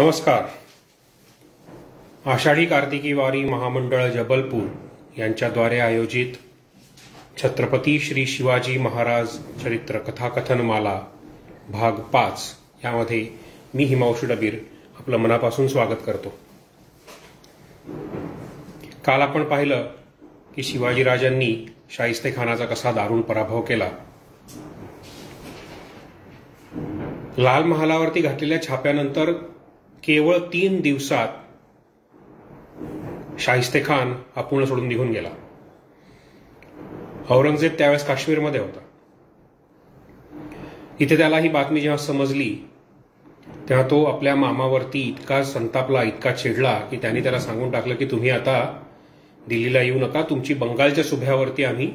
नमस्कार. आषाढी कार्तिकी वारी महामंडळ जबलपूर यांच्याद्वारे आयोजित छत्रपती श्री शिवाजी महाराज चरित्र कथाकथन माला भाग 5 यामध्ये मी हिमांशु डबीर आपलं मनापासून स्वागत करतो. काल आपण पाहिलं की शिवाजीराजांनी शाहिस्तेखानाचा कसा दारुण पराभव केला. लाल महालावरती घातलेल्या छाप्यानंतर केवळ 3 दिवसात शाहिस्तेखान अपूर्ण सोडून निघून गेला. औरंगजेब त्यावेळेस काश्मीरमध्ये होता. इथे त्याला ही बातमी जेव्हा समजली तेव्हा तो आपल्या मामावरती इतका संतापला, इतका चिडला की त्यांनी त्याला सांगून टाकलं की तुम्ही आता दिल्लीला येऊ नका, तुमची बंगालच्या सुभ्यावरती आम्ही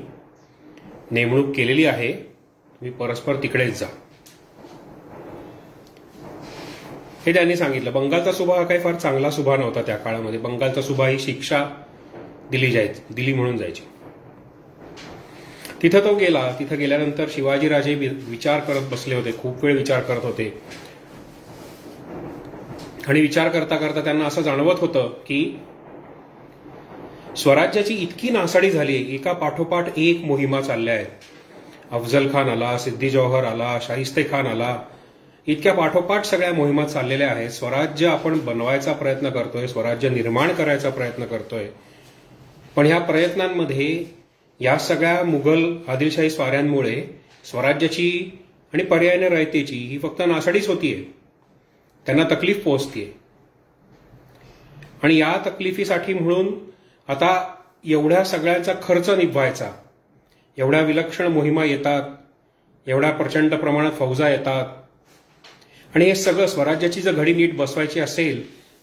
नेमणूक केलेली आहे, तुम्ही परस्पर तिकडेच जा, हे त्यांनी सांगितलं. बंगालचा सुभा हा काही फार चांगला सुभा नव्हता त्या काळामध्ये. बंगालचा सुभा ही शिक्षा दिली म्हणून जायची. तिथं तो गेला. तिथं गेल्यानंतर शिवाजीराजे विचार करत बसले होते, खूप वेळ विचार करत होते. आणि विचार करता करता त्यांना असं जाणवत होतं की स्वराज्याची इतकी नासाडी झाली, एका पाठोपाठ एक मोहिमा चालल्या आहेत. अफजल खान आला, सिद्दी जौहर आला, शाहिस्तेखान आला, इतक्या पाठोपाठ सगळ्या मोहिमा चाललेल्या आहेत. स्वराज्य आपण बनवायचा प्रयत्न करतोय, स्वराज्य निर्माण करायचा प्रयत्न करतोय. पण ह्या प्रयत्नांमध्ये या सगळ्या मुघल आदिलशाही स्वाऱ्यांमुळे स्वराज्याची आणि पर्यायाने रयतेची ही फक्त नासाडीच होतीये, त्यांना तकलीफ पोहोचतीये. आणि या तकलिफीसाठी म्हणून आता एवढ्या सगळ्यांचा खर्च निभवायचा, एवढ्या विलक्षण मोहिमा येतात, एवढ्या प्रचंड प्रमाणात फौजा येतात, आणि हे सगळं स्वराज्याची जर घडी नीट बसवायची असेल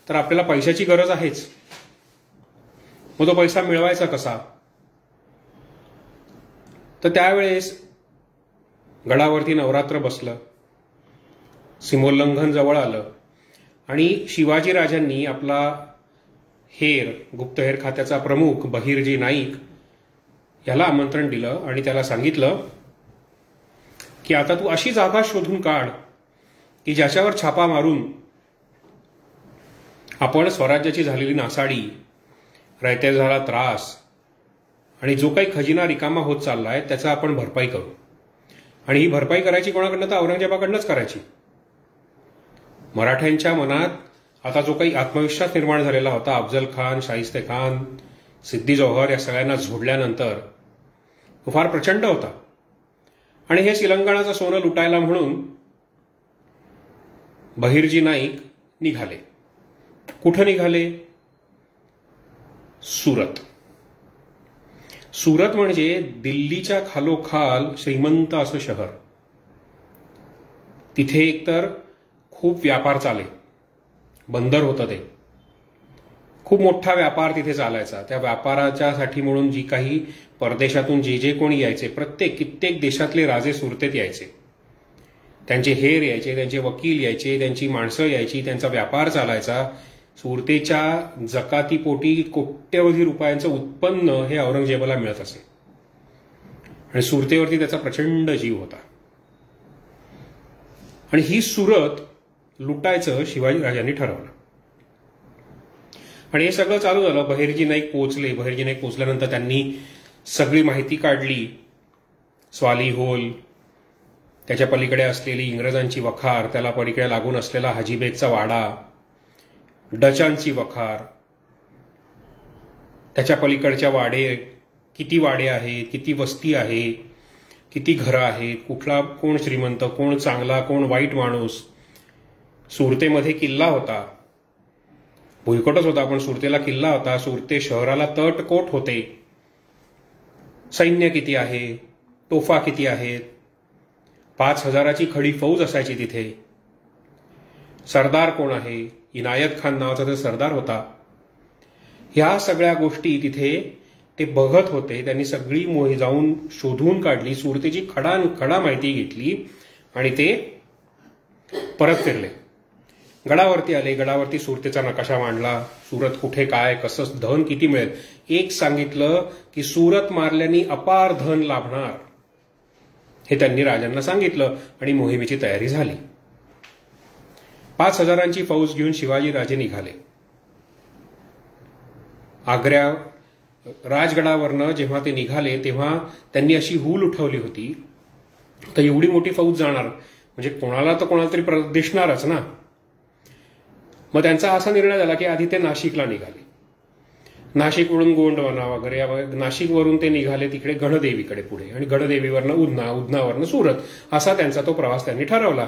तर आपल्याला पैशाची गरज आहेच. मग तो पैसा मिळवायचा कसा? तर त्यावेळेस गडावरती नवरात्र बसलं, सीमोल्लंघन जवळ आलं आणि शिवाजीराजांनी आपला गुप्तहेर खात्याचा प्रमुख बहिर्जी नाईक याला आमंत्रण दिलं आणि त्याला सांगितलं की आता तू अशी जागा शोधून काढ की ज्याच्यावर छापा मारून आपण स्वराज्याची झालेली नासाडी, रयतेला झाला त्रास आणि जो काही खजिना रिकामा होत चाललाय त्याचा आपण भरपाई करू. आणि ही भरपाई करायची कोणाकडनं? तर औरंगजेबाकडनंच करायची. मराठ्यांच्या मनात आता जो काही आत्मविश्वास निर्माण झालेला होता, अफजल खान, शाहिस्तेखान, सिद्दी जौहर या सगळ्यांना झोडल्यानंतर तो फार प्रचंड होता. आणि हे शिलंगणाचं सोनं लुटायला म्हणून बहिर्जी नाईक निघाले. कुठं निघाले? सुरत. सुरत म्हणजे दिल्लीच्या खालोखाल श्रीमंत असं शहर. तिथे एकतर खूप व्यापार चाले, बंदर होतं, ते खूप मोठा व्यापार तिथे चालायचा. त्या व्यापाराच्यासाठी म्हणून जी काही परदेशातून जे कोणी यायचे, कित्येक देशातले राजे सुरतेत यायचे. त्यांचे हेर यायचे, त्यांचे वकील यायचे, त्यांची माणसं यायची, त्यांचा व्यापार चालायचा. सुरतेच्या जकातीपोटी कोट्यवधी रुपयांचं उत्पन्न हे औरंगजेबाला मिळत असे आणि सुरतेवरती त्याचा प्रचंड जीव होता. आणि ही सुरत लुटायचं शिवाजीराजांनी ठरवलं. आणि हे सगळं चालू झालं. बहिर्जी नाईक पोहोचले. बहिर्जी नाईक पोहोचल्यानंतर त्यांनी सगळी माहिती काढली. स्वाली होल, त्याच्या पलीकडे असलेली इंग्रजांची वखार, त्याला पलीकडे लागून असलेला हाजीबेगचा वाडा, डचांची वखार, त्याच्या पलीकडच्या वाडे, किती वाडे आहेत, किती वस्ती आहे, किती घरं आहेत, कुठला कोण श्रीमंत, कोण चांगला, कोण वाईट माणूस. सुरतेमध्ये किल्ला होता, भुईकोटच होता पण सुरतेला किल्ला होता. सुरते शहराला तटकोट होते. सैन्य किती आहे, तोफा किती आहेत, 5,000ची खडी फौज असायची तिथे. सरदार कोण आहे? इनायत खान नावाचा तो सरदार होता. ह्या सगळ्या गोष्टी तिथे ते बघत होते. त्यांनी सगळी जाऊन शोधून काढली, सुरतेची खडा माहिती घेतली आणि ते परत फिरले. गडावरती आले. गडावरती सुरतेचा नकाशा मांडला. सुरत कुठे, काय, कसं, धन किती मिळेल. एक सांगितलं की सुरत मारल्याने अपार धन लाभणार, हे त्यांनी राजांना सांगितलं आणि मोहिमेची तयारी झाली. 5,000 फौज घेऊन शिवाजीराजे निघाले. आग्र्या राजगडावरनं जेव्हा ते निघाले तेव्हा त्यांनी अशी हूल उठवली होती, तर एवढी मोठी फौज जाणार म्हणजे कोणाला तर कोणाला तरी दिसणारच ना. मग त्यांचा असा निर्णय झाला की आधी ते नाशिकला निघाले. नाशिकवरून गोंडवाना वगैरे, नाशिकवरून ते निघाले तिकडे गणदेवीकडे पुढे, आणि गणदेवीवरनं उधना, उधनावरनं सुरत, असा त्यांचा तो प्रवास त्यांनी ठरवला.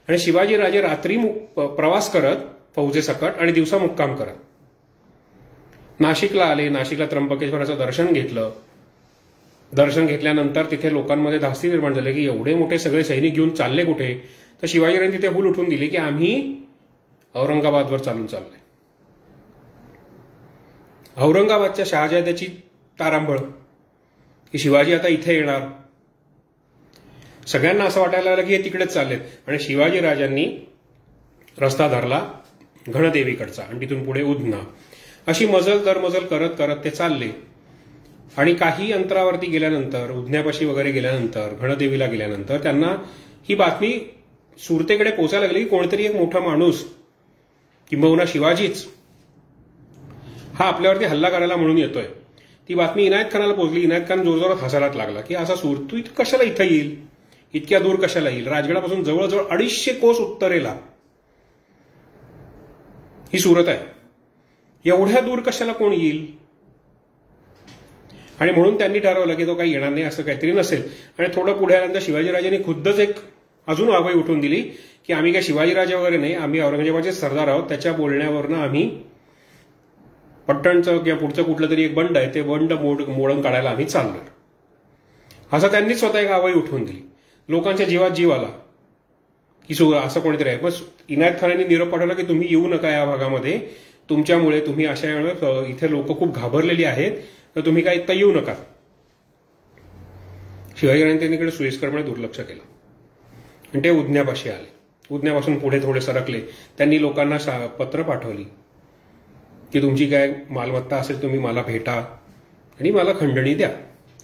आणि शिवाजीराजे रात्री प्रवास करत फौजेसकट आणि दिवसा मुक्काम करत नाशिकला आले. नाशिकला त्र्यंबकेश्वराचं दर्शन घेतलं. दर्शन घेतल्यानंतर तिथे लोकांमध्ये धास्ती निर्माण झाली की एवढे मोठे सगळे सैनिक घेऊन चालले कुठे. तर शिवाजीराजांनी तिथे हूल उठून दिली की आम्ही औरंगाबादवर चालून चाललोय. औरंगाबादच्या शहाजाद्याची तारांबळ की शिवाजी आता इथे येणार. सगळ्यांना असं वाटायला लागलं की हे तिकडेच चाललेत. आणि शिवाजीराजांनी रस्ता धरला गणदेवीकडचा आणि तिथून पुढे उधना. अशी मजल दरमजल करत करत ते चालले. आणि काही अंतरावरती गेल्यानंतर, उधन्यापाशी वगैरे गेल्यानंतर, गणदेवीला गेल्यानंतर त्यांना ही बातमी सुरतेकडे पोचायला लागली की कोणतरी एक मोठा माणूस, किंबहुना शिवाजीच, हा आपल्यावरती हल्ला करायला म्हणून येतोय. ती बातमी इनायत खानाला पोहोचली. इनायत खान जोरजोरात हसायलाच लागला की असा तू कशाला इथं येईल, इतक्या दूर कशाला येईल, राजगडापासून जवळजवळ 250 कोस उत्तरेला ही सुरत आहे, एवढ्या दूर कशाला कोण येईल. आणि म्हणून त्यांनी ठरवलं की तो काही येणार नाही, असं काहीतरी नसेल. आणि थोडं पुढे आल्यानंतर शिवाजीराजांनी खुद्दच एक अजून आवाई उठवून दिली की आम्ही काय शिवाजीराजे वगैरे नाही, आम्ही औरंगजेबाचे सरदार आहोत. त्याच्या बोलण्यावरनं आम्ही पट्टणचं किंवा पुढचं कुठलं तरी एक बंड आहे ते बंड मोडून काढायला आम्ही चाललो, असं त्यांनी स्वतः एक आवाई उठवून दिली. लोकांच्या जीवात जीव आला की असं कोणीतरी आहे. बस इनायत खानाने निरोप पाठवला की तुम्ही येऊ नका या भागामध्ये, तुमच्यामुळे तुम्ही अशा वेळेला इथे लोक खूप घाबरलेली आहेत, तर तुम्ही काय इथं येऊ नका. शिवाजीराजांनी त्यांनीकडे सोयीस्करपणे दुर्लक्ष केलं आणि ते उधन्यापाशी आले. उधन्यापासून पुढे थोडे सरकले. त्यांनी लोकांना पत्र पाठवली की तुमची काय मालमत्ता असेल तुम्ही मला भेटा आणि मला खंडणी द्या.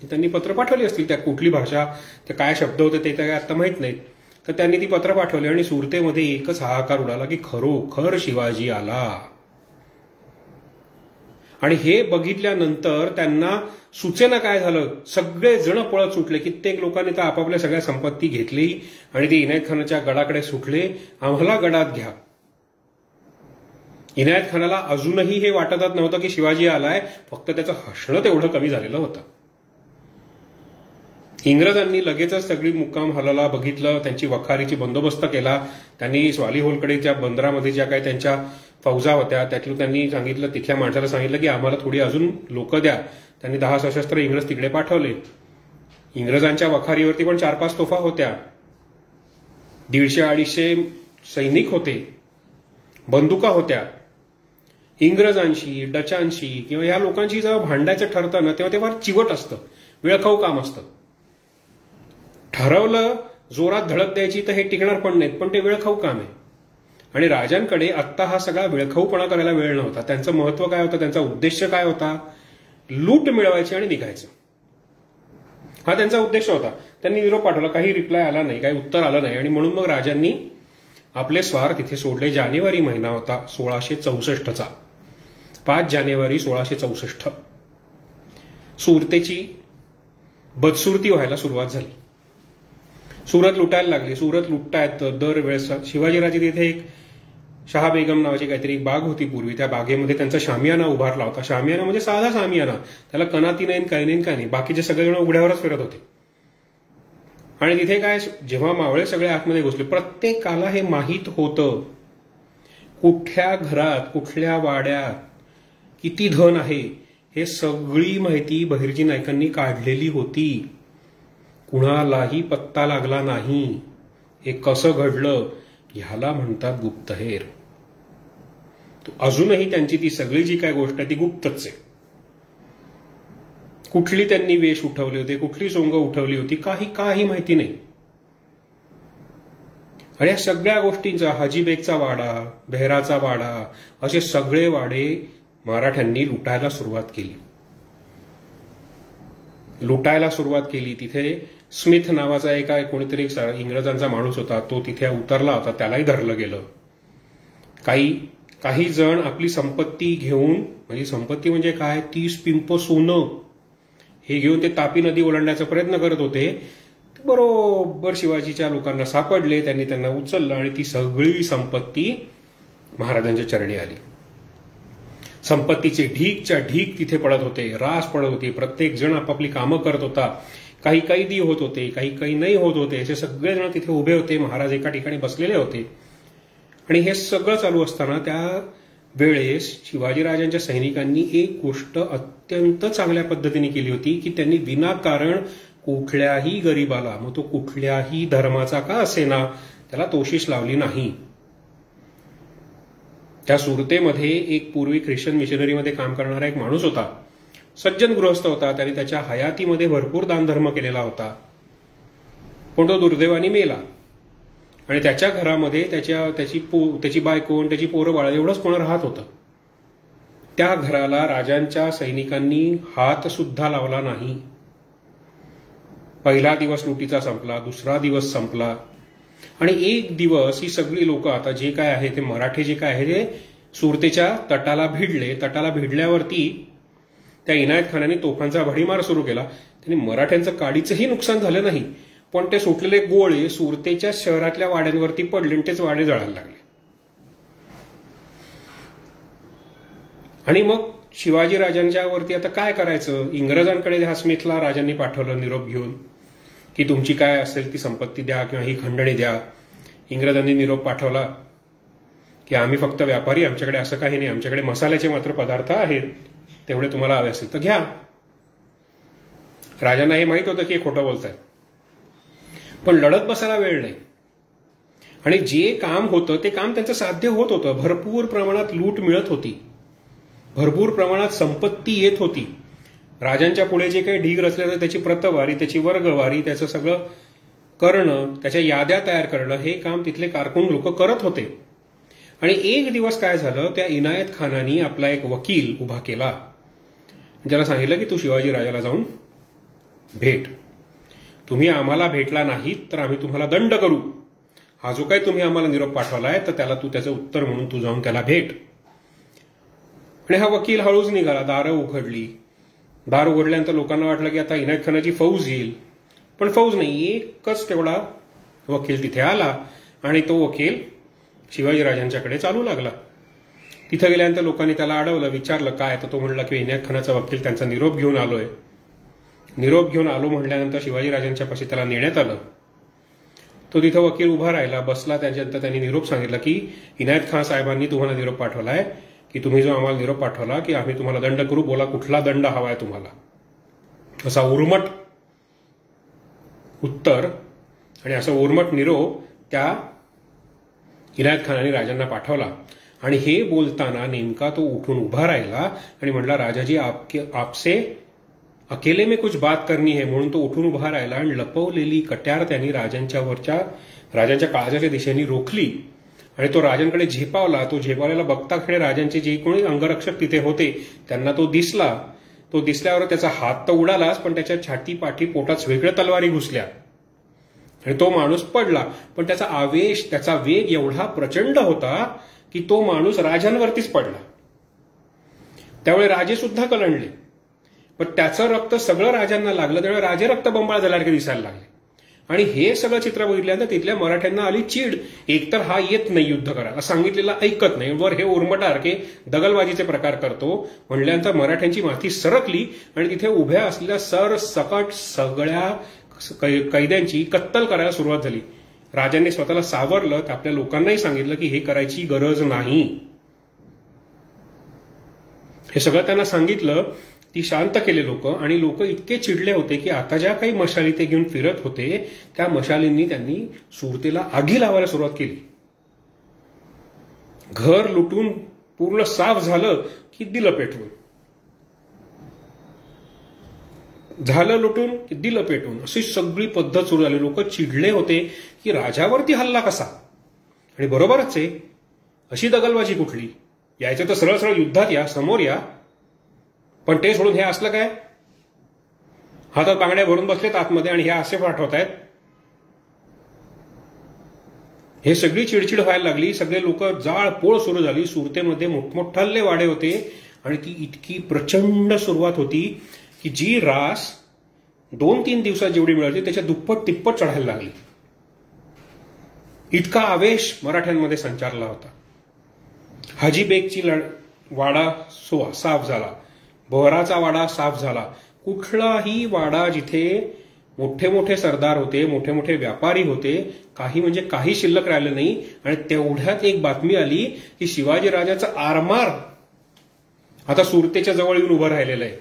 त्यांनी पत्र पाठवली असतील. त्या कुठली भाषा, ते काय शब्द होते ते काय आता माहित नाहीत. तर त्यांनी ती पत्र पाठवली आणि सुरतेमध्ये एकच हाहाकार उडाला की खरोखर शिवाजी आला. आणि हे बघितल्यानंतर त्यांना सुचेना काय झालं, सगळे जण पळत सुटले. कित्येक लोकांनी तर आपापल्या सगळ्या संपत्ती घेतली आणि ते इनायत खानाच्या गडाकडे सुटले, आम्हाला गडात घ्या. इनायत खानाला अजूनही हे वाटतच नव्हतं की शिवाजी आलाय, फक्त त्याचं हसणं तेवढं कमी झालेलं होतं. इंग्रजांनी लगेचच सगळी मुक्काम हलाला बघितलं, त्यांची वखारीची बंदोबस्त केला. त्यांनी स्वाली होलकडेच्या बंदरामध्ये ज्या काही त्यांच्या फौजा होत्या त्यातलं त्यांनी सांगितलं, तिथल्या माणसाला सांगितलं की आम्हाला थोडी अजून लोक द्या. त्यांनी 10 सशस्त्र इंग्रज तिकडे पाठवले. इंग्रजांच्या वखारीवरती पण 4-5 तोफा होत्या, 150-250 सैनिक होते, बंदुका होत्या. इंग्रजांशी, डचांशी किंवा या लोकांशी जेव्हा भांडायचं ठरतं ना तेव्हा ते फार चिवट असतं, वेळखाऊ काम असतं. ठरवलं जोरात धडक द्यायची तर हे टिकणार पण नाहीत, पण ते वेळखाऊ काम आहे. आणि राजांकडे आत्ता हा सगळा वेळखाऊपणा करायला वेळ नव्हता. त्यांचं महत्व काय होतं, त्यांचा उद्देश काय होता, लूट मिळवायची आणि निघायचं, हा त्यांचा उद्देश होता. त्यांनी निरोप पाठवला, काही रिप्लाय आला नाही, काही उत्तर आलं नाही. आणि म्हणून मग राजांनी आपले स्वार तिथे सोडले. जानेवारी महिना होता 1664चा, 5 जानेवारी 1664. सुरतेची बदसुरती व्हायला सुरुवात झाली. सुरत लुटायला लागली. सुरत लुटतायत दरवेळेस. शिवाजीराजे तिथे एक शहा बेगम नावाची काहीतरी एक बाग होती पूर्वी, त्या बागेमध्ये त्यांचा शामियाना उभारला होता. शामियाना म्हणजे साधा शामियाना, त्याला कनाती नाही, काही नाही, काही नाही. बाकीचे सगळेजण उघड्यावरच फिरत होते. आणि तिथे काय, जेव्हा मावळे सगळे आतमध्ये घुसले, प्रत्येकाला हे माहीत होतं कुठल्या घरात, कुठल्या वाड्यात किती धन आहे, हे सगळी माहिती बहिर्जी नाईकांनी काढलेली होती. कुणालाही पत्ता लागला नाही. हे कसं घडलं, ह्याला म्हणतात गुप्तहेर. अजूनही त्यांची ती सगळी जी काय गोष्ट आहे ती गुप्तच आहे. कुठली त्यांनी वेश उठवले होते, कुठली सोंग उठवली होती, काही माहिती नाही. आणि या सगळ्या गोष्टींचा, हाजीबेगचा वाडा, बेहराचा वाडा, असे सगळे वाडे मराठ्यांनी लुटायला सुरुवात केली. तिथे स्मिथ नावाचा एका कोणीतरी इंग्रजांचा माणूस होता, तो तिथे उतरला होता, त्यालाही धरलं गेलं. काही जण आपली संपत्ती घेऊन, म्हणजे संपत्ती म्हणजे काय, 30 पिंप सोनं हे घेऊन ते तापी नदी ओलांडण्याचा प्रयत्न करत होते. बरोबर शिवाजीच्या लोकांना सापडले, त्यांनी त्यांना उचललं आणि ती सगळी संपत्ती महाराजांच्या चरणी आली. संपत्तीचे ढीकच्या ढीक तिथे पडत होते, रास पडत होती. प्रत्येक जण आपापली कामं करत होता. काही कैदी होत होते, काही नाही होत होते. असे सगळेजण तिथे उभे होते. महाराज एका ठिकाणी बसलेले होते. आणि हे सगळं चालू असताना त्या वेळेस शिवाजीराजांच्या सैनिकांनी एक गोष्ट अत्यंत चांगल्या पद्धतीने केली होती की त्यांनी विनाकारण कुठल्याही गरीबाला, मग तो कुठल्याही धर्माचा का असेना, त्याला तोशिष लावली नाही. त्या सुरतेमध्ये एक पूर्वी ख्रिश्चन मिशनरीमध्ये काम करणारा एक माणूस होता. सज्जन गृहस्थ होता. त्याने त्याच्या हयातीमध्ये भरपूर दानधर्म केलेला होता. पण तो दुर्दैवाने मेला. आणि त्याच्या घरामध्ये त्याची बायको, त्याची पोरं बाळ एवढंच कोण राहत होतं. त्या घराला राजांच्या सैनिकांनी हात सुद्धा लावला नाही. पहिला दिवस लुटीचा संपला, दुसरा दिवस संपला आणि एक दिवस ही सगळी लोक, आता जे काय आहे ते मराठे जे काय आहे ते सुरतेच्या तटाला भिडले. तटाला भिडल्यावरती त्या इनायत खानाने तोफांचा भडीमार सुरू केला. त्यांनी मराठ्यांचं काडीचंही नुकसान झालं नाही, पण ते सुटलेले गोळे सुरतेच्या शहरातल्या वाड्यांवरती पडले आणि तेच वाडे जळायला लागले. आणि मग शिवाजीराजांच्या वरती आता काय करायचं. इंग्रजांकडे ह्या स्मिथला राजांनी पाठवलं निरोप घेऊन की तुमची काय असेल ती संपत्ती द्या किंवा ही खंडणी द्या. इंग्रजांनी निरोप पाठवला की आम्ही फक्त व्यापारी, आमच्याकडे असं काही नाही, आमच्याकडे मसाल्याचे मात्र पदार्थ आहेत, तेवढे तुम्हाला हवे असेल तर घ्या. राजांना हे माहित होतं की हे खोटं बोलताय, पण लढत बसायला वेळ नाही. आणि जे काम होतं ते काम त्यांचं साध्य होत होतं. भरपूर प्रमाणात लूट मिळत होती, भरपूर प्रमाणात संपत्ती येत होती. राजांच्या पुढे जे काही ढीग रचले तर त्याची प्रतवारी, त्याची वर्गवारी, त्याचं सगळं करणं, त्याच्या याद्या तयार करणं हे काम तिथले कारकून लोक करत होते. आणि एक दिवस काय झालं, त्या इनायत खानानी आपला एक वकील उभा केला. ज्याला सांगितलं की तू शिवाजी राजाला जाऊन भेट. तुम्ही आम्हाला भेटला नाहीत तर आम्ही तुम्हाला दंड करू. हा जो काही तुम्ही आम्हाला निरोप पाठवलाय तर त्याला तू त्याचं उत्तर म्हणून तू जाऊन त्याला भेट. आणि हा वकील हळूच निघाला. दारं उघडली. दार उघडल्यानंतर लोकांना वाटलं की आता इनायत खानाची फौज येईल, पण फौज नाही. एकच तेवढा वकील तिथे आला आणि तो वकील शिवाजीराजांच्याकडे चालू लागला. तिथे गेल्यानंतर लोकांनी त्याला अडवलं, विचारलं काय, तर तो म्हणला की इनायत खानाचा वकील त्यांचा निरोप घेऊन आलोय. निरोप घेऊन आलो म्हटल्यानंतर शिवाजीराजांच्या पाशी त्याला नेण्यात आलं. तो तिथं वकील उभा राहिला, बसला. त्याच्यानंतर त्यांनी निरोप सांगितला की इनायत खान साहेबांनी तुम्हाला निरोप पाठवलाय की तुम्ही जो आम्हाला निरोप पाठवला की आम्ही तुम्हाला दंड करू, बोला कुठला दंड हवाय तुम्हाला. असा उर्मट उत्तर आणि असं उर्मट निरोप त्या इनायत खानाने राजांना पाठवला. आणि हे बोलताना नेमका तो उठून उभा राहिला आणि म्हणला राजाजी आपसे अकेले में कुछ बात करनी है, म्हणून तो उठून उभा राहिला आणि लपवलेली कट्यार त्यांनी राजांच्या काळजाच्या दिशेने रोखली आणि तो राजांकडे झेपावला. तो झेपावलेला बघता खेळे राजांचे जे कोणी अंगरक्षक तिथे होते त्यांना तो दिसला. तो दिसल्यावर त्याचा हात तर उडालाच, पण त्याच्या छाती पाठी पोटात वेगळ्या तलवारी घुसल्या आणि तो माणूस पडला. पण त्याचा आवेश, त्याचा वेग एवढा प्रचंड होता की तो माणूस राजांवरतीच पडला. त्यावेळी राजे सुद्धा कलंडले, पण त्याचं रक्त सगळं राजांना लागलं. त्यामुळे राजे रक्तबंबाळ झाल्यासारखे दिसायला लागले. आणि हे सगळं चित्र बघितल्यानंतर तिथल्या मराठ्यांना आली चीड. एकतर हा येत नाही युद्ध करायला, सांगितलेलं ऐकत नाही, वर हे उर्मटासारखे दगलबाजीचे प्रकार करतो म्हणल्यानंतर मराठ्यांची माथी सरकली आणि तिथे उभ्या असलेल्या सरसकट सगळ्या कैद्यांची कत्तल करायला सुरुवात झाली. राजांनी स्वतःला सावरलं, तर आपल्या लोकांनाही सांगितलं की हे करायची गरज नाही. हे सगळं त्यांना सांगितलं. ती शांत केले लोक. आणि लोक इतके चिडले होते की आता ज्या काही मशाली ते घेऊन फिरत होते त्या मशालींनी त्यांनी सुरतेला आगी लावायला सुरुवात केली. घर लुटून पूर्ण साफ झालं की दिलं पेटवून, झालं लुटून की दिलं पेटवून, अशी सगळी पद्धत सुरू झाली. लोक चिडले होते की राजावरती हल्ला कसा. आणि बरोबरच आहे, अशी दगलबाजी कुठली, यायचं तर सरळ सरळ युद्धात या, समोर या. पण ते सोडून हे असलं काय, हातात बांगड्या भरून बसलेत आतमध्ये आणि हे असे पाठवत आहेत. हे सगळी चिडचिड व्हायला लागली. सगळे लोक जाळपोळ सुरू झाली. सुरतेमध्ये मोठमोठाले वाडे होते आणि ती इतकी प्रचंड सुरुवात होती की जी रास 2-3 दिवसात जेवढी मिळाली त्याच्या दुप्पट तिप्पट चढायला लागली. इतका आवेश मराठ्यांमध्ये संचारला होता. हाजीबेगची वाडा साफ झाला. बोहराचा वाडा साफ झाला. कुठलाही वाडा जिथे मोठे मोठे सरदार होते, मोठे मोठे व्यापारी होते, काही म्हणजे काही शिल्लक राहिलं नाही. आणि तेवढ्यात एक बातमी आली की शिवाजीराजाचं आरमार आता सुरतेच्या जवळ येऊन उभं राहिलेलं आहे.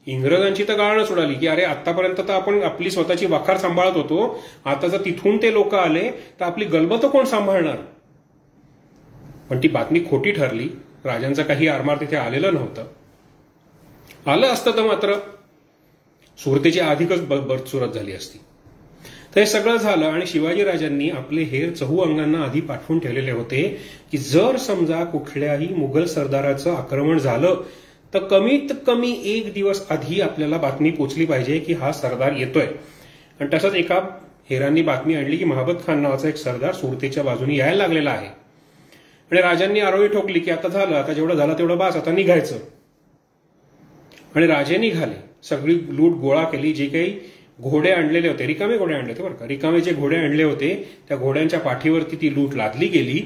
इंग्रजांची तर गाळणच उडाली की अरे आतापर्यंत तर आपण आपली स्वतःची वखार सांभाळत होतो, आता जर तिथून ते लोक आले तर आपली गलबत कोण सांभाळणार. पण ती बातमी खोटी ठरली. राजांचं काही आरमार तिथे आलेलं नव्हतं. आलं असतं तर मात्र सुरतेची अधिकच बदसूरत झाली असती. तर हे सगळं झालं आणि शिवाजीराजांनी आपले हेर चहूअंगांना आधी पाठवून ठेवलेले होते की जर समजा कुठल्याही मुघल सरदाराचं आक्रमण झालं तर कमीत कमी 1 दिवस आधी आपल्याला बातमी पोचली पाहिजे की हा सरदार येतोय. आणि तसंच एका हेरांनी बातमी आणली की महाबत खान नावाचा एक सरदार सुरतेच्या बाजूने यायला लागलेला आहे. आणि राजांनी आरोळी ठोकली की आता झालं, आता जेवढं झालं तेवढं बास, आता निघायचं. आणि राजे निघाले. सगळी लूट गोळा केली. जे काही घोडे आणलेले होते, रिकामे घोडे आणले होते बरं का, रिकामे जे घोडे आणले होते त्या घोड्यांच्या पाठीवरती ती लूट लादली गेली.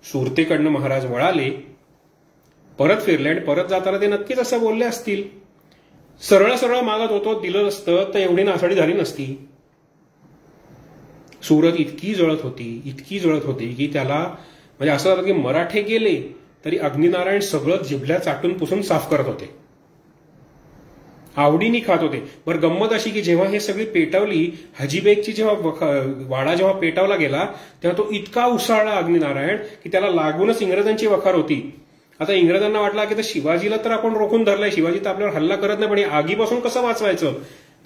सुरतेकडनं महाराज वळाले, परत फिरले आणि परत जाताना ते नक्कीच असं बोलले असतील, सरळ सरळ मागत होतो, दिलं असतं तर एवढी नासाडी झाली नसती. सुरत इतकी जळत होती की त्याला म्हणजे असं झालं की मराठे गेले तरी अग्निनारायण सगळं जिभल्या चाटून पुसून साफ करत होते, आवडीने खात होते. बरं गंमत अशी की जेव्हा हे सगळी पेटवली, हाजीबेगची जेव्हा वाडा जेव्हा पेटवला गेला तेव्हा तो इतका उसळला अग्निनारायण की त्याला लागूनच इंग्रजांची वखार होती. आता इंग्रजांना वाटला की तर शिवाजीला तर आपण रोखून धरलाय, शिवाजी तर आपल्यावर हल्ला करत नाही, पण आगीपासून कसं वाचवायचं.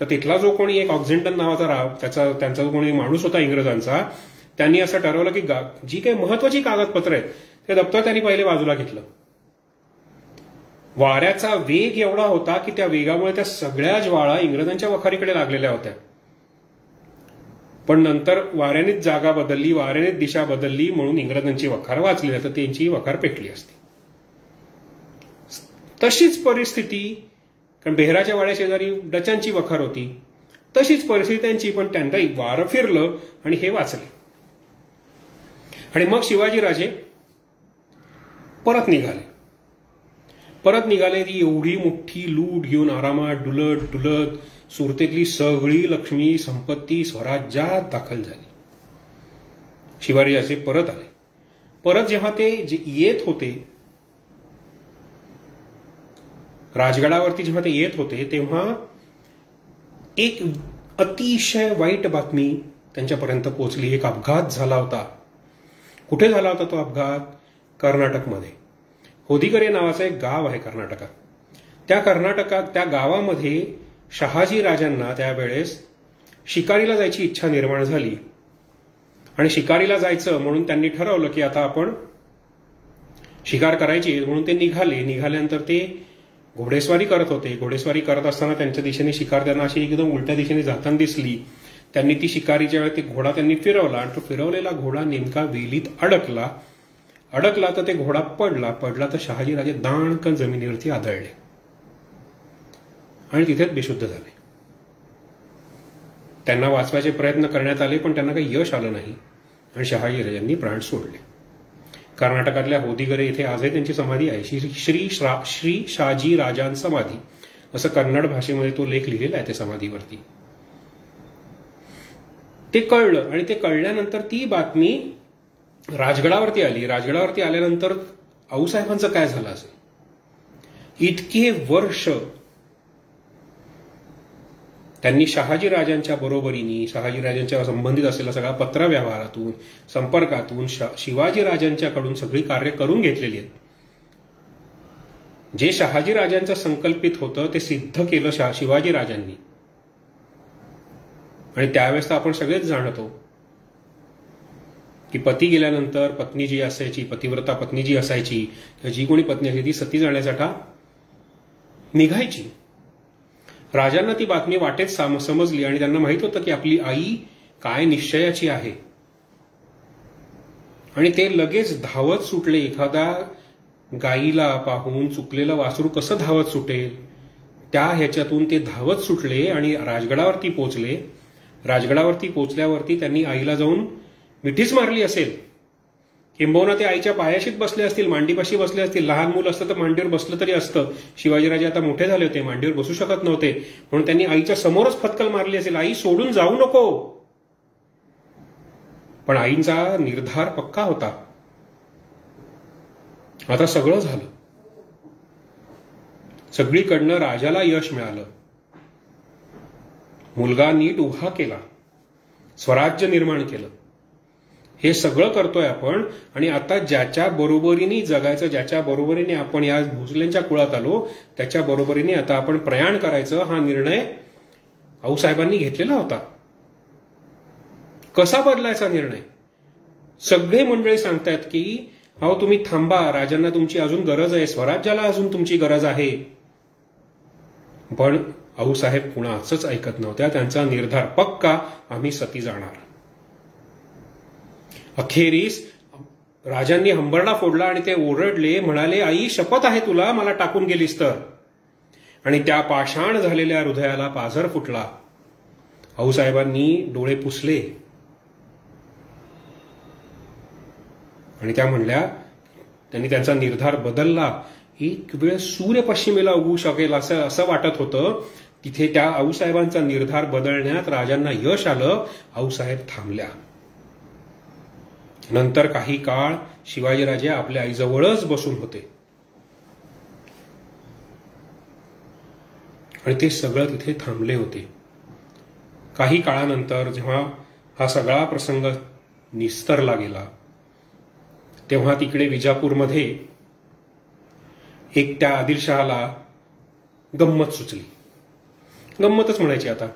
तर तिथला जो कोणी एक ऑक्झिंटन नावाचा त्यांचा जो कोणी माणूस होता इंग्रजांचा, त्यांनी असं ठरवलं की जी काही महत्वाची कागदपत्र आहेत ते दप्तर त्यांनी पहिले बाजूला घेतलं. वाऱ्याचा वेग एवढा होता की त्या वेगामुळे त्या सगळ्या ज्वाळा इंग्रजांच्या वखारीकडे लागलेल्या होत्या. पण नंतर वाऱ्यानेच जागा बदलली, वाऱ्यानेच दिशा बदलली म्हणून इंग्रजांची वखार वाचली, नाही तर त्यांची वखार पेटली असती. तशीच परिस्थिती, कारण बेहराच्या वाड्या शेजारी डचांची वखार होती, तशीच परिस्थिती त्यांची, पण त्यांना वारं फिरलं आणि हे वाचले. आणि मग शिवाजीराजे परत निघाले. ती एवढी मोठी लूट घेऊन आरामात डुलत सुरतेतली सगळी लक्ष्मी संपत्ती स्वराज्यात दाखल झाली. शिवाजीराजे परत आले. परत जेव्हा ते येत होते राजगडावरती, जेव्हा ते येत होते तेव्हा एक अतिशय वाईट बातमी त्यांच्यापर्यंत पोहोचली. एक अपघात झाला होता. कुठे झाला होता तो अपघात? कर्नाटकमध्ये. होदिगरे नावाचं एक गाव आहे कर्नाटकात. त्या गावामध्ये शहाजी राजांना त्यावेळेस शिकारीला जायची इच्छा निर्माण झाली आणि शिकारीला जायचं म्हणून त्यांनी ठरवलं की आता आपण शिकार करायची, म्हणून ते निघाल्यानंतर ते घोडेस्वारी करत होते. घोडेस्वारी करत असताना त्यांच्या दिशेने शिकार त्यांना अशी एकदम उलट्या दिशेने जाताना दिसली. त्यांनी ती शिकारीच्या वेळेस ते घोडा त्यांनी फिरवला आणि तो फिरवलेला घोडा नेमका वेलीत अडकला तर ते घोडा पडला तर शहाजीराजे दाणकन जमिनीवरती आदळले आणि तिथेच बेशुद्ध झाले. त्यांना वाचवायचे प्रयत्न करण्यात आले पण त्यांना काही यश आलं नाही आणि शहाजीराजांनी प्राण सोडले. कर्नाटकातल्या होदिगरे इथे आजही त्यांची समाधी आहे, श्री शाजी राजान समाधी असं कन्नड भाषेमध्ये तो लेख लिहिलेला आहे त्या समाधीवरती. ते कळलं आणि ते कळल्यानंतर ती बातमी राजगडावरती आली. राजगडावरती आल्यानंतर आऊसाहेबांचं काय झालं असेल. इतके वर्ष त्यांनी शहाजीराजांच्या बरोबरीने, शहाजीराजांच्या संबंधित असलेला सगळा पत्रव्यवहारातून, संपर्कातून शिवाजीराजांच्याकडून सगळी कार्य करून घेतलेली आहेत. जे शहाजीराजांचं संकल्पित होतं ते सिद्ध केलं शिवाजीराजांनी. आणि त्यावेळेस तर आपण सगळेच जाणतो की पती गेल्यानंतर पत्नी जी असायची, पतिव्रता पत्नी जी असायची किंवा जी कोणी पत्नी असायची ती सती जाण्यासाठी निघायची. राजांना ती बातमी वाटेत समजली आणि त्यांना माहित होतं की आपली आई काय निश्चयाची आहे. आणि ते लगेच धावत सुटले. एखादा गाईला पाहून चुकलेलं वासरू कसं धावत सुटेल, त्या ह्याच्यातून ते धावत सुटले आणि राजगडावरती पोचले. राजगडावरती पोचल्यावरती त्यांनी आईला जाऊन मिठीच मारली असेल, किंबहुना ते आईच्या पायाशीच बसले असतील, मांडीपाशी बसले असतील. लहान मूल असतं तर मांडीवर बसलं तरी असतं. शिवाजीराजे आता मोठे झाले होते, मांडीवर बसू शकत नव्हते, म्हणून त्यांनी आईच्या समोरच फटकल मारली असेल, आई सोडून जाऊ नको. पण आईंचा निर्धार पक्का होता. आता सगळं झालं, सगळीकडनं राजाला यश मिळालं, मुलगा नीट उभा केला, स्वराज्य निर्माण केलं. हे सगळं करतोय आपण. आणि आता ज्याच्या बरोबरीने जगायचं, ज्याच्या बरोबरीने आपण या भोसलेंच्या कुळात आलो, त्याच्या बरोबरीने आता आपण प्रयाण करायचं, हा निर्णय आऊसाहेबांनी घेतलेला होता. कसा बदलायचा निर्णय? सगळे मंडळी सांगतायत की अहो तुम्ही थांबा, राजांना तुमची अजून गरज आहे, स्वराज्याला अजून तुमची गरज आहे. पण आऊसाहेब कुणाचंच ऐकत नव्हत्या. त्यांचा निर्धार पक्का, आम्ही सती जाणार. अखेरीस राजांनी हंबरडा फोडला आणि ते ओरडले, म्हणाले आई शपथ आहे तुला, मला टाकून गेलीस तर. आणि त्या पाषाण झालेल्या हृदयाला पाझर फुटला. आऊसाहेबांनी डोळे पुसले आणि त्या म्हणल्या, त्यांनी त्यांचा निर्धार बदलला. एक वेळ सूर्य पश्चिमेला उगवू शकेल असं वाटत होतं. तिथे त्या आऊसाहेबांचा निर्धार बदलण्यात राजांना यश आलं. आऊसाहेब थांबल्या. नंतर काही काळ शिवाजीराजे आपल्या आईजवळच बसून होते आणि ते सगळं तिथे थांबले होते. काही काळानंतर जेव्हा हा सगळा प्रसंग निस्तरला गेला, तेव्हा तिकडे विजापूरमध्ये एक त्या आदिलशहाला गंमत सुचली. गंमतच म्हणायची आता.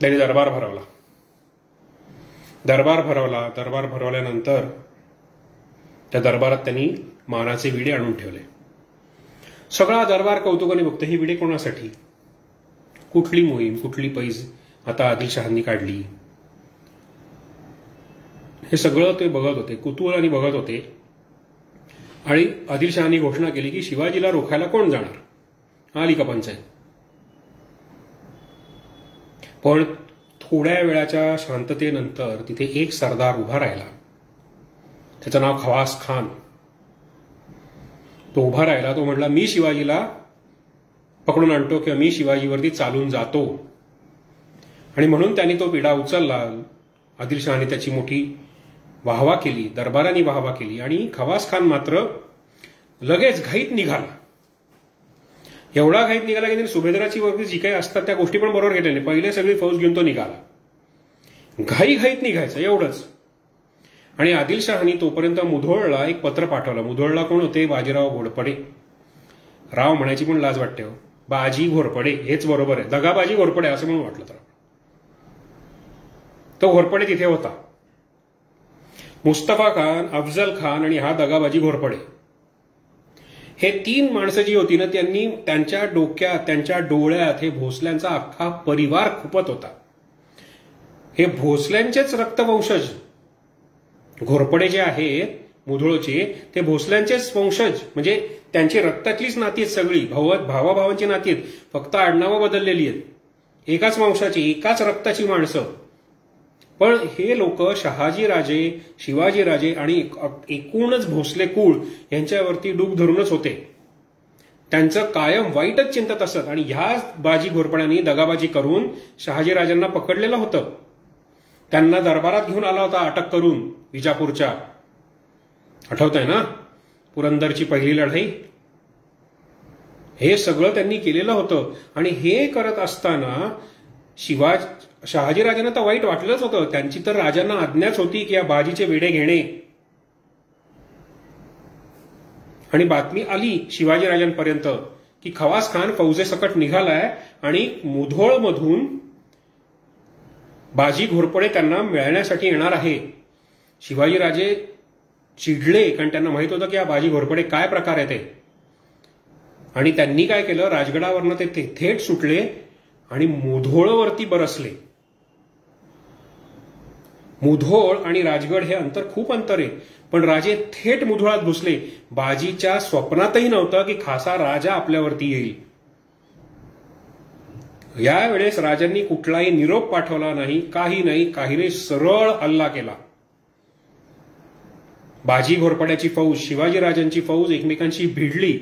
त्याने दरबार भरवला. दरबार भरवल्यानंतर त्या दरबारात त्यांनी मानाचे विडे आणून ठेवले. सगळा दरबार कौतुकाने बघतो, ही विडे कोणासाठी, कुठली मोहीम, कुठली पैज आता आदिलशहांनी काढली, हे सगळं ते बघत होते, कुतूहलाने बघत होते. आणि आदिलशहांनी घोषणा केली की शिवाजीला रोखायला कोण जाणार, आली का पंचायत. पण थोड्या वेळाच्या शांततेनंतर तिथे एक सरदार उभा राहिला. त्याचं नाव खवास खान. तो उभा राहिला. तो म्हटला, मी शिवाजीला पकडून आणतो किंवा मी शिवाजीवरती चालून जातो. आणि म्हणून त्यांनी तो विडा उचलला. आदिलशहाने त्याची मोठी वाहवा केली, दरबाराने वाहवा केली. आणि खवास खान मात्र लगेच घाईत निघाला. एवढा घाईत निघाला की सुभेदाराची वगैरे जी काही असतात त्या गोष्टी पण बरोबर घेतल्या नाही. पहिले सगळी फौज घेऊन तो निघाला. घाईत निघायचं एवढंच. आणि आदिलशहानी तोपर्यंत मुधोळला एक पत्र पाठवलं. मुधोळला कोण होते, बाजीराव घोरपडे. राव म्हणायची पण लाज वाटते हो, बाजी घोरपडे हेच बरोबर आहे, दगाबाजी घोरपडे असं म्हणून वाटलं तर. तो घोरपडे तिथे होता. मुस्तफा खान, अफजल खान आणि हा दगाबाजी घोरपडे, हे तीन माणसं जी होती ना, त्यांनी त्यांच्या डोक्यात, त्यांच्या डोळ्यात हे भोसल्यांचा अख्खा परिवार खुपत होता. हे भोसल्यांचेच रक्तवंशज घोरपडे जे आहेत मुधोळचे, ते भोसल्यांचेच वंशज, म्हणजे त्यांची रक्तातलीच नाती आहेत सगळी, भावाभावांची नाती आहेत, फक्त आडनावं बदललेली आहेत. एकाच वंशाची, एकाच रक्ताची माणसं. पण हे लोक शहाजीराजे, शिवाजीराजे आणि एकूणच भोसले कुळ यांच्यावरती डूब धरूनच होते. त्यांचं कायम वाईटच चिंतत असत. आणि ह्या बाजी घोरपड्यांनी दगाबाजी करून शहाजीराजांना पकडलेलं होतं. त्यांना दरबारात घेऊन आला होता अटक करून विजापूरच्या. आठवत आहे ना, पुरंदरची पहिली लढाई. हे सगळं त्यांनी केलेलं होतं. आणि हे करत असताना शहाजीराजांना तर वाईट वाटलंच होतं. त्यांची तर राजांना आज्ञाच होती की या बाजीचे वेढे घेणे. आणि बातमी आली शिवाजीराजांपर्यंत की खवास खान फौजेसकट निघालाय आणि मुधोळमधून बाजी घोरपडे त्यांना मिळवण्यासाठी येणार आहे. शिवाजीराजे चिडले, कारण त्यांना माहित होतं की हा बाजी घोरपडे काय प्रकार आहे ते. आणि त्यांनी काय केलं, राजगडावरनं ते थेट सुटले आणि मुधोळवरती बरसले. मुधोळ आणि राजगड हे अंतर खूप अंतर आहे, पण राजे थेट मुधोळात घुसले. बाजीच्या स्वप्नातही नव्हतं की खासा राजा आपल्यावरती येईल. यावेळेस राजांनी कुठलाही निरोप पाठवला नाही, काही नाही, सरळ हल्ला केला. बाजी घोरपड्याची फौज, शिवाजीराजांची फौज एकमेकांशी भिडली.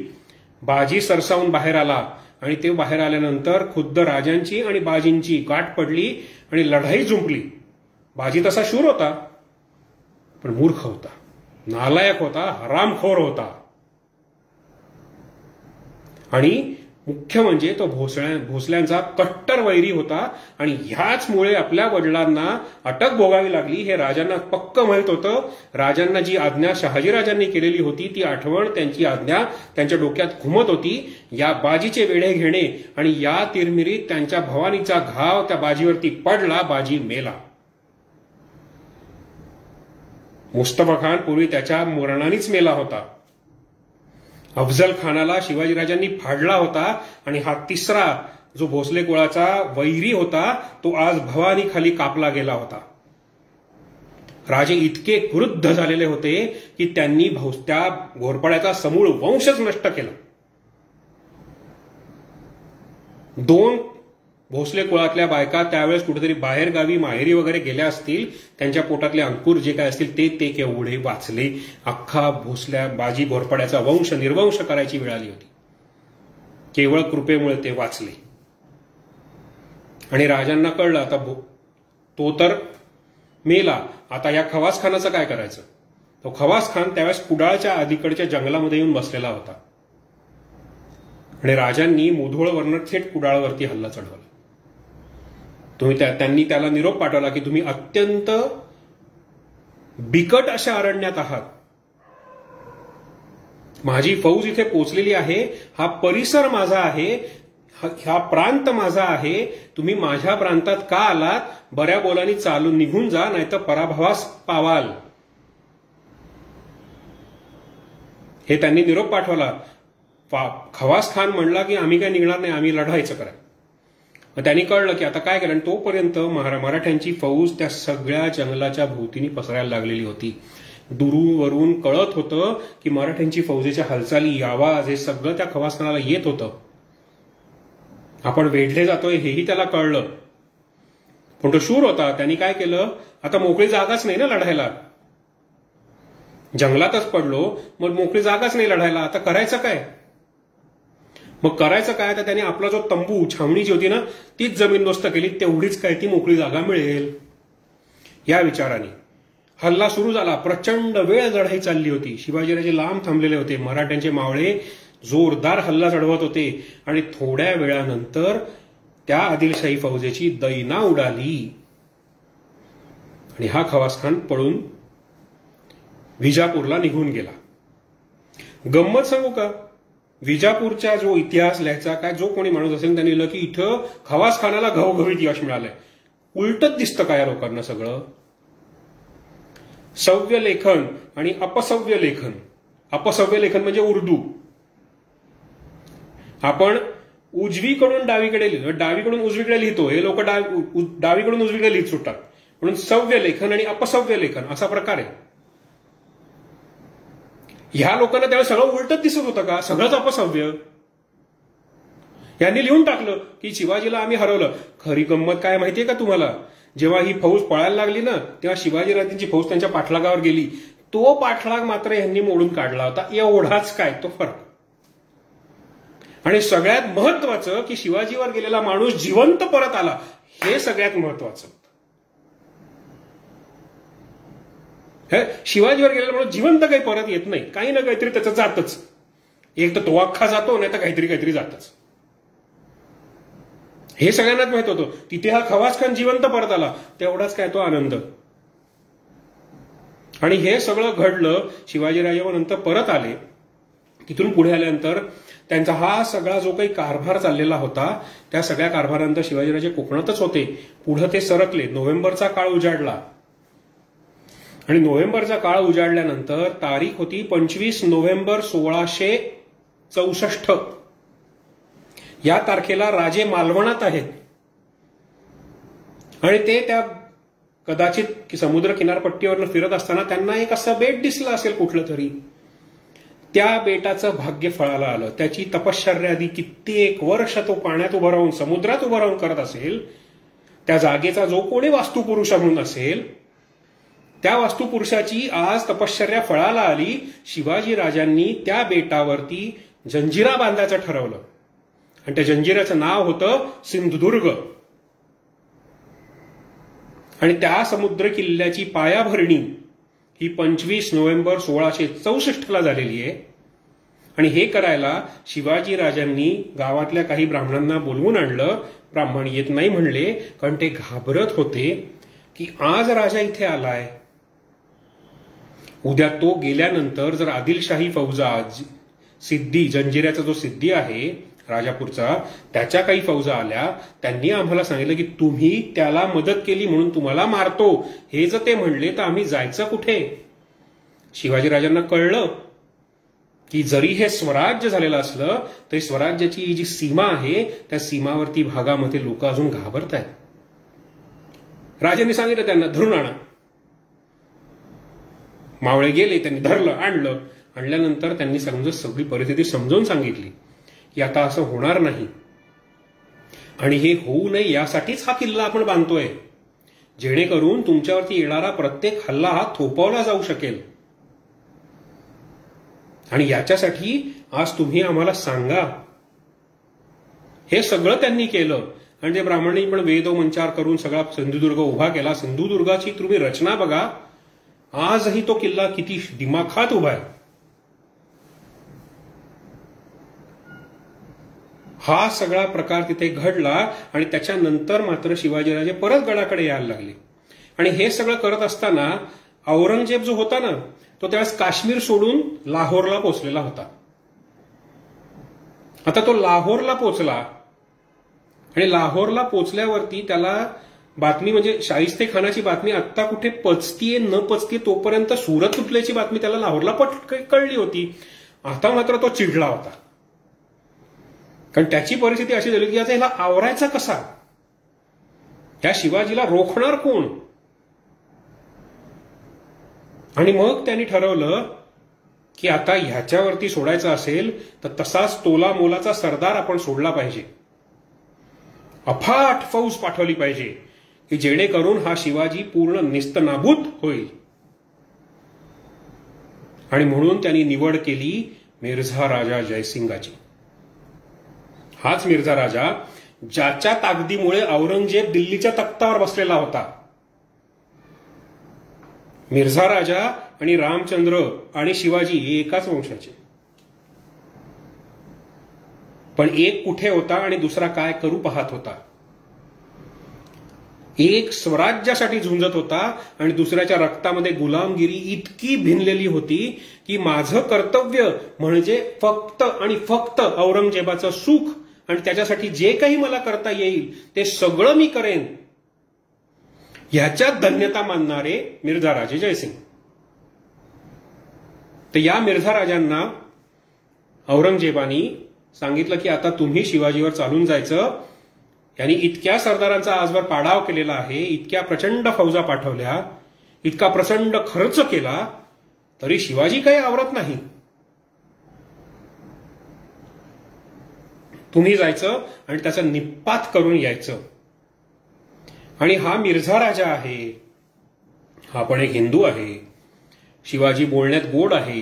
बाजी सरसावून बाहेर आला आणि ते बाहेर आल्यानंतर खुद्द राजांची आणि बाजींची गाठ पडली आणि लढाई जुंपली. बाजी तसा शूर होता, पण मूर्ख होता, नालायक होता, हरामखोर होता. आणि मुख्य म्हणजे तो भोसल्यांचा कट्टर वैरी होता. आणि ह्याचमुळे आपल्या वडिलांना अटक भोगावी लागली हे राजांना पक्क माहित होतं. राजांना जी आज्ञा शहाजीराजांनी केलेली होती ती आठवण, त्यांची आज्ञा त्यांच्या डोक्यात घुमत होती. या बाजीचे वेढे घेणे आणि या तिरमिरीत त्यांच्या भवानीचा घाव त्या बाजीवरती पडला. बाजी मेला. मुस्तफा खान पूर्वी त्याच्या मरणानेच मेला होता. अफजल खानाला शिवाजीराजांनी फाडला होता आणि हा तिसरा जो भोसले कुळाचा वैरी होता तो आज भवानी खाली कापला गेला होता. राजे इतके क्रुद्ध झालेले होते की त्यांनी त्या घोरपड्याचा समूळ वंशच नष्ट केला. 2 भोसले कुळातल्या बायका त्यावेळेस कुठेतरी बाहेर गावी माहेरी वगैरे गेल्या असतील. त्यांच्या पोटातले अंकुर जे काय असतील ते केवढे वाचले. अख्खा बाजी घोरपड्याचा वंश निर्वंश करायची वेळ आली होती. केवळ कृपेमुळे ते वाचले. आणि राजांना कळलं आता तो तर मेला, आता या खवास खानाचं काय करायचं. तो खवास खान त्यावेळेस कुडाळच्या अलीकडच्या जंगलामध्ये येऊन बसलेला होता. आणि राजांनी मुधोळवरनं थेट कुडाळवरती हल्ला चढवला. त्यांनी त्याला निरोप पाठवला की तुम्ही अत्यंत बिकट अशा अरण्यात आहात. माझी फौज इथे पोचलेली आहे, हा परिसर माझा आहे, हा प्रांत माझा आहे. तुम्ही माझ्या प्रांतात का आलात? बऱ्या बोलांनी चालून निघून जा, नाहीतर पराभवास पावाल. हे त्यांनी निरोप पाठवला. खवास खान म्हणला की आम्ही काय निघणार नाही, आम्ही लढायचं करा. मग त्यांनी कळलं की आता काय केलं. आणि तोपर्यंत मराठ्यांची फौज त्या सगळ्या जंगलाच्या भोवतीने पसरायला लागलेली होती. दुरूवरून कळत होतं की मराठ्यांची फौजेच्या हालचाली, आवाज हे सगळं त्या खवास खानाला येत होतं. आपण वेढले जातोय हेही त्याला कळलं. पण तो शूर होता. त्यांनी काय केलं, आता मोकळी जागाच नाही ना लढायला, जंगलातच पडलो, मग मोकळी जागाच नाही लढायला, आता करायचं काय. मग करायचं काय, तर त्याने आपला जो तंबू, छावणी जी होती ना तीच जमीनदोस्त केली, तेवढीच काय ती मोकळी जागा मिळेल या विचाराने हल्ला सुरू झाला. प्रचंड वेळ लढाई चालली होती. शिवाजीराजे लांब थांबलेले होते. मराठ्यांचे मावळे जोरदार हल्ला चढवत होते. आणि थोड्या वेळानंतर त्या आदिलशाही फौजेची दैना उडाली आणि हा खवास खान पळून विजापूरला निघून गेला. गंमत सांगू का, विजापूरचा जो इतिहास लिहायचा काय जो कोणी माणूस असेल त्यांनी लिहिलं की इथं खवास खानाला घवघवीत यश मिळालंय. उलटच दिसतं का या लोकांना सगळं. सव्य लेखन आणि अपसव्य लेखन. अपसव्य लेखन म्हणजे उर्दू. आपण उजवीकडून डावीकडे लिहितो, डावीकडून उजवीकडे लिहितो, हे लोक डावीकडून उजवीकडे लिहित सुटतात. म्हणून सव्य लेखन आणि अपसव्य लेखन असा प्रकार आहे. ह्या लोकांना त्यावेळेस सगळं उलटच दिसत होतं का, सगळंच अपसव्य. यांनी लिहून टाकलं की शिवाजीला आम्ही हरवलं. खरी गंमत काय माहितीये का तुम्हाला, जेव्हा ही फौज पळायला लागली ना तेव्हा शिवाजीराजांची फौज त्यांच्या पाठलागावर गेली. तो पाठलाग मात्र यांनी मोडून काढला होता. एवढाच काय तो फरक. आणि सगळ्यात महत्वाचं की शिवाजीवर गेलेला माणूस जिवंत परत आला, हे सगळ्यात महत्वाचं. शिवाजीवर गेलेला माणूस जिवंत काही परत येत नाही, काही ना काहीतरी त्याचं जातच. एक तर तो अख्खा जातो, नाही तर काहीतरी जातच. हे सगळ्यांनाच माहित होतं. तिथे हा खवास खान जिवंत परत आला, तेवढाच काय तो आनंद. आणि हे सगळं घडलं. शिवाजीराजे नंतर परत आले. तिथून पुढे आल्यानंतर त्यांचा हा सगळा जो काही कारभार चाललेला होता त्या सगळ्या कारभारानंतर शिवाजीराजे कोकणातच होते. पुढे ते सरकले. नोव्हेंबरचा काळ उजाडला. आणि नोव्हेंबरचा काळ उजाडल्यानंतर तारीख होती 25 नोव्हेंबर 1664. या तारखेला राजे मालवणात आहेत आणि ते त्या कदाचित समुद्र किनारपट्टीवरनं फिरत असताना त्यांना एक असं बेट दिसलं असेल कुठलं तरी. त्या बेटाचं भाग्य फळाला आलं. त्याची तपश्चर्या आधी कित्येक वर्ष तो पाण्यात उभं राहून, समुद्रात उभं राहून करत असेल. त्या जागेचा जो कोणी वास्तुपुरुष म्हणून असेल, त्या वास्तुपुरुषाची आज तपश्चर्या फळाला आली. शिवाजी राजांनी त्या बेटावरती जंजिरा बांधायचं ठरवलं आणि त्या जंजिऱ्याचं नाव होतं सिंधुदुर्ग. आणि त्या समुद्र किल्ल्याची पायाभरणी ही 25 नोव्हेंबर 1664 झालेली आहे. आणि हे करायला शिवाजी राजांनी गावातल्या काही ब्राह्मणांना बोलवून आणलं. ब्राह्मण येत नाही म्हणले, कारण ते घाबरत होते की आज राजा इथे आलाय, उद्या तो गेल्यानंतर जर आदिलशाही फौजा, सिद्धी, जंजिऱ्याचा जो सिद्धी आहे राजापूरचा, त्याच्या काही फौजा आल्या, त्यांनी आम्हाला सांगितलं की तुम्ही त्याला मदत केली म्हणून तुम्हाला मारतो. हे जर ते म्हणले तर आम्ही जायचं कुठे? शिवाजीराजांना कळलं की जरी हे स्वराज्य झालेलं असलं तरी स्वराज्याची जी सीमा आहे त्या सीमावर्ती भागामध्ये लोक अजून घाबरत आहेत. राजांनी सांगितलं त्यांना धरून आणा. मावळे गेले, त्यांनी धरलं, आणल्यानंतर त्यांनी सगळी परिस्थिती समजावून सांगितली की आता असं होणार नाही आणि हे होऊ नये यासाठीच हा किल्ला आपण बांधतोय, जेणेकरून तुमच्यावरती येणारा प्रत्येक हल्ला हा थोपवला जाऊ शकेल. आणि याच्यासाठी आज तुम्ही आम्हाला सांगा. हे सगळं त्यांनी केलं. आणि ते ब्राह्मणांनी पण वेदोमंचार करून सगळा सिंधुदुर्ग उभा केला. सिंधुदुर्गाची तुम्ही रचना बघा, आजही तो किल्ला किती दिमाखात उभा आहे. हा सगळा प्रकार तिथे घडला आणि त्याच्यानंतर मात्र शिवाजीराजे परत गडाकडे यायला लागले. आणि हे सगळं करत असताना औरंगजेब जो होता ना, तो त्यावेळेस काश्मीर सोडून लाहोरला पोहोचलेला होता. आता तो लाहोरला पोहोचला आणि लाहोरला पोहोचल्यावरती त्याला बातमी, म्हणजे शाहिस्ते खानाची बातमी आत्ता कुठे पचतीये न पचतीये तोपर्यंत सुरत तुटल्याची बातमी त्याला लाहोरला कळली होती. आता मात्र तो चिडला होता, कारण त्याची परिस्थिती अशी झाली की आता ह्याला आवरायचा कसा, या शिवाजीला रोखणार कोण. आणि मग त्यांनी ठरवलं की आता ह्याच्यावरती सोडायचं असेल तर तसाच तोला मोलाचा सरदार आपण सोडला पाहिजे, अफाट फौज पाठवली पाहिजे की जेणेकरून हा शिवाजी पूर्ण निस्तनाभूत होईल. आणि म्हणून त्यांनी निवड केली मिर्झा राजा जयसिंगाची. हाच मिर्झा राजा ज्याच्या ताकदीमुळे औरंगजेब दिल्लीच्या तख्तावर बसलेला होता. मिर्झा राजा आणि रामचंद्र आणि शिवाजी हे एकाच वंशाचे, पण एक कुठे होता आणि दुसरा काय करू पाहत होता. एक स्वराज्यासाठी झुंजत होता आणि दुसऱ्याच्या रक्तामध्ये गुलामगिरी इतकी भिनलेली होती की माझं कर्तव्य म्हणजे फक्त आणि फक्त औरंगजेबाचं सुख आणि त्याच्यासाठी जे काही मला करता येईल ते सगळं मी करेन, ह्याच्यात धन्यता मानणारे मिर्झा राजे जयसिंग. तर या मिर्झा राजांना औरंगजेबानी सांगितलं की आता तुम्ही शिवाजीवर चालून जायचं. यांनी इतक्या सरदारांचा आजवर पाडाव केलेला आहे, इतक्या प्रचंड फौजा पाठवल्या, इतका प्रचंड खर्च केला, तरी शिवाजी काही आवरत नाही. तुम्ही जायचं आणि त्याचा निपात करून यायचं. आणि हा मिर्झा राजा आहे, हा पण एक हिंदू आहे, शिवाजी बोलण्यात गोड आहे,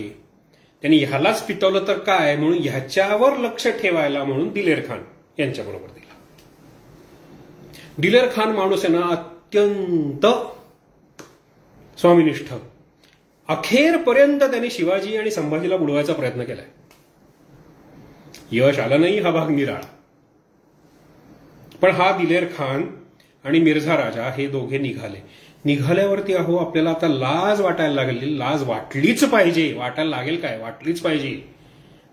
त्यांनी ह्यालाच पितवलं तर काय म्हणून ह्याच्यावर लक्ष ठेवायला म्हणून दिलेर खान यांच्याबरोबर दिला. दिलेर खान माणूस आहे ना अत्यंत स्वामिनिष्ठ. अखेरपर्यंत त्यांनी शिवाजी आणि संभाजीला बुडवायचा प्रयत्न केलाय. यश आलं नाही, हा भाग निराळा. पण हा दिलेर खान आणि मिर्झा राजा हे दोघे निघाल्यावरती अहो आपल्याला आता लाज वाटायला लागली. लाज वाटलीच पाहिजे, वाटायला लागेल काय, वाटलीच पाहिजे.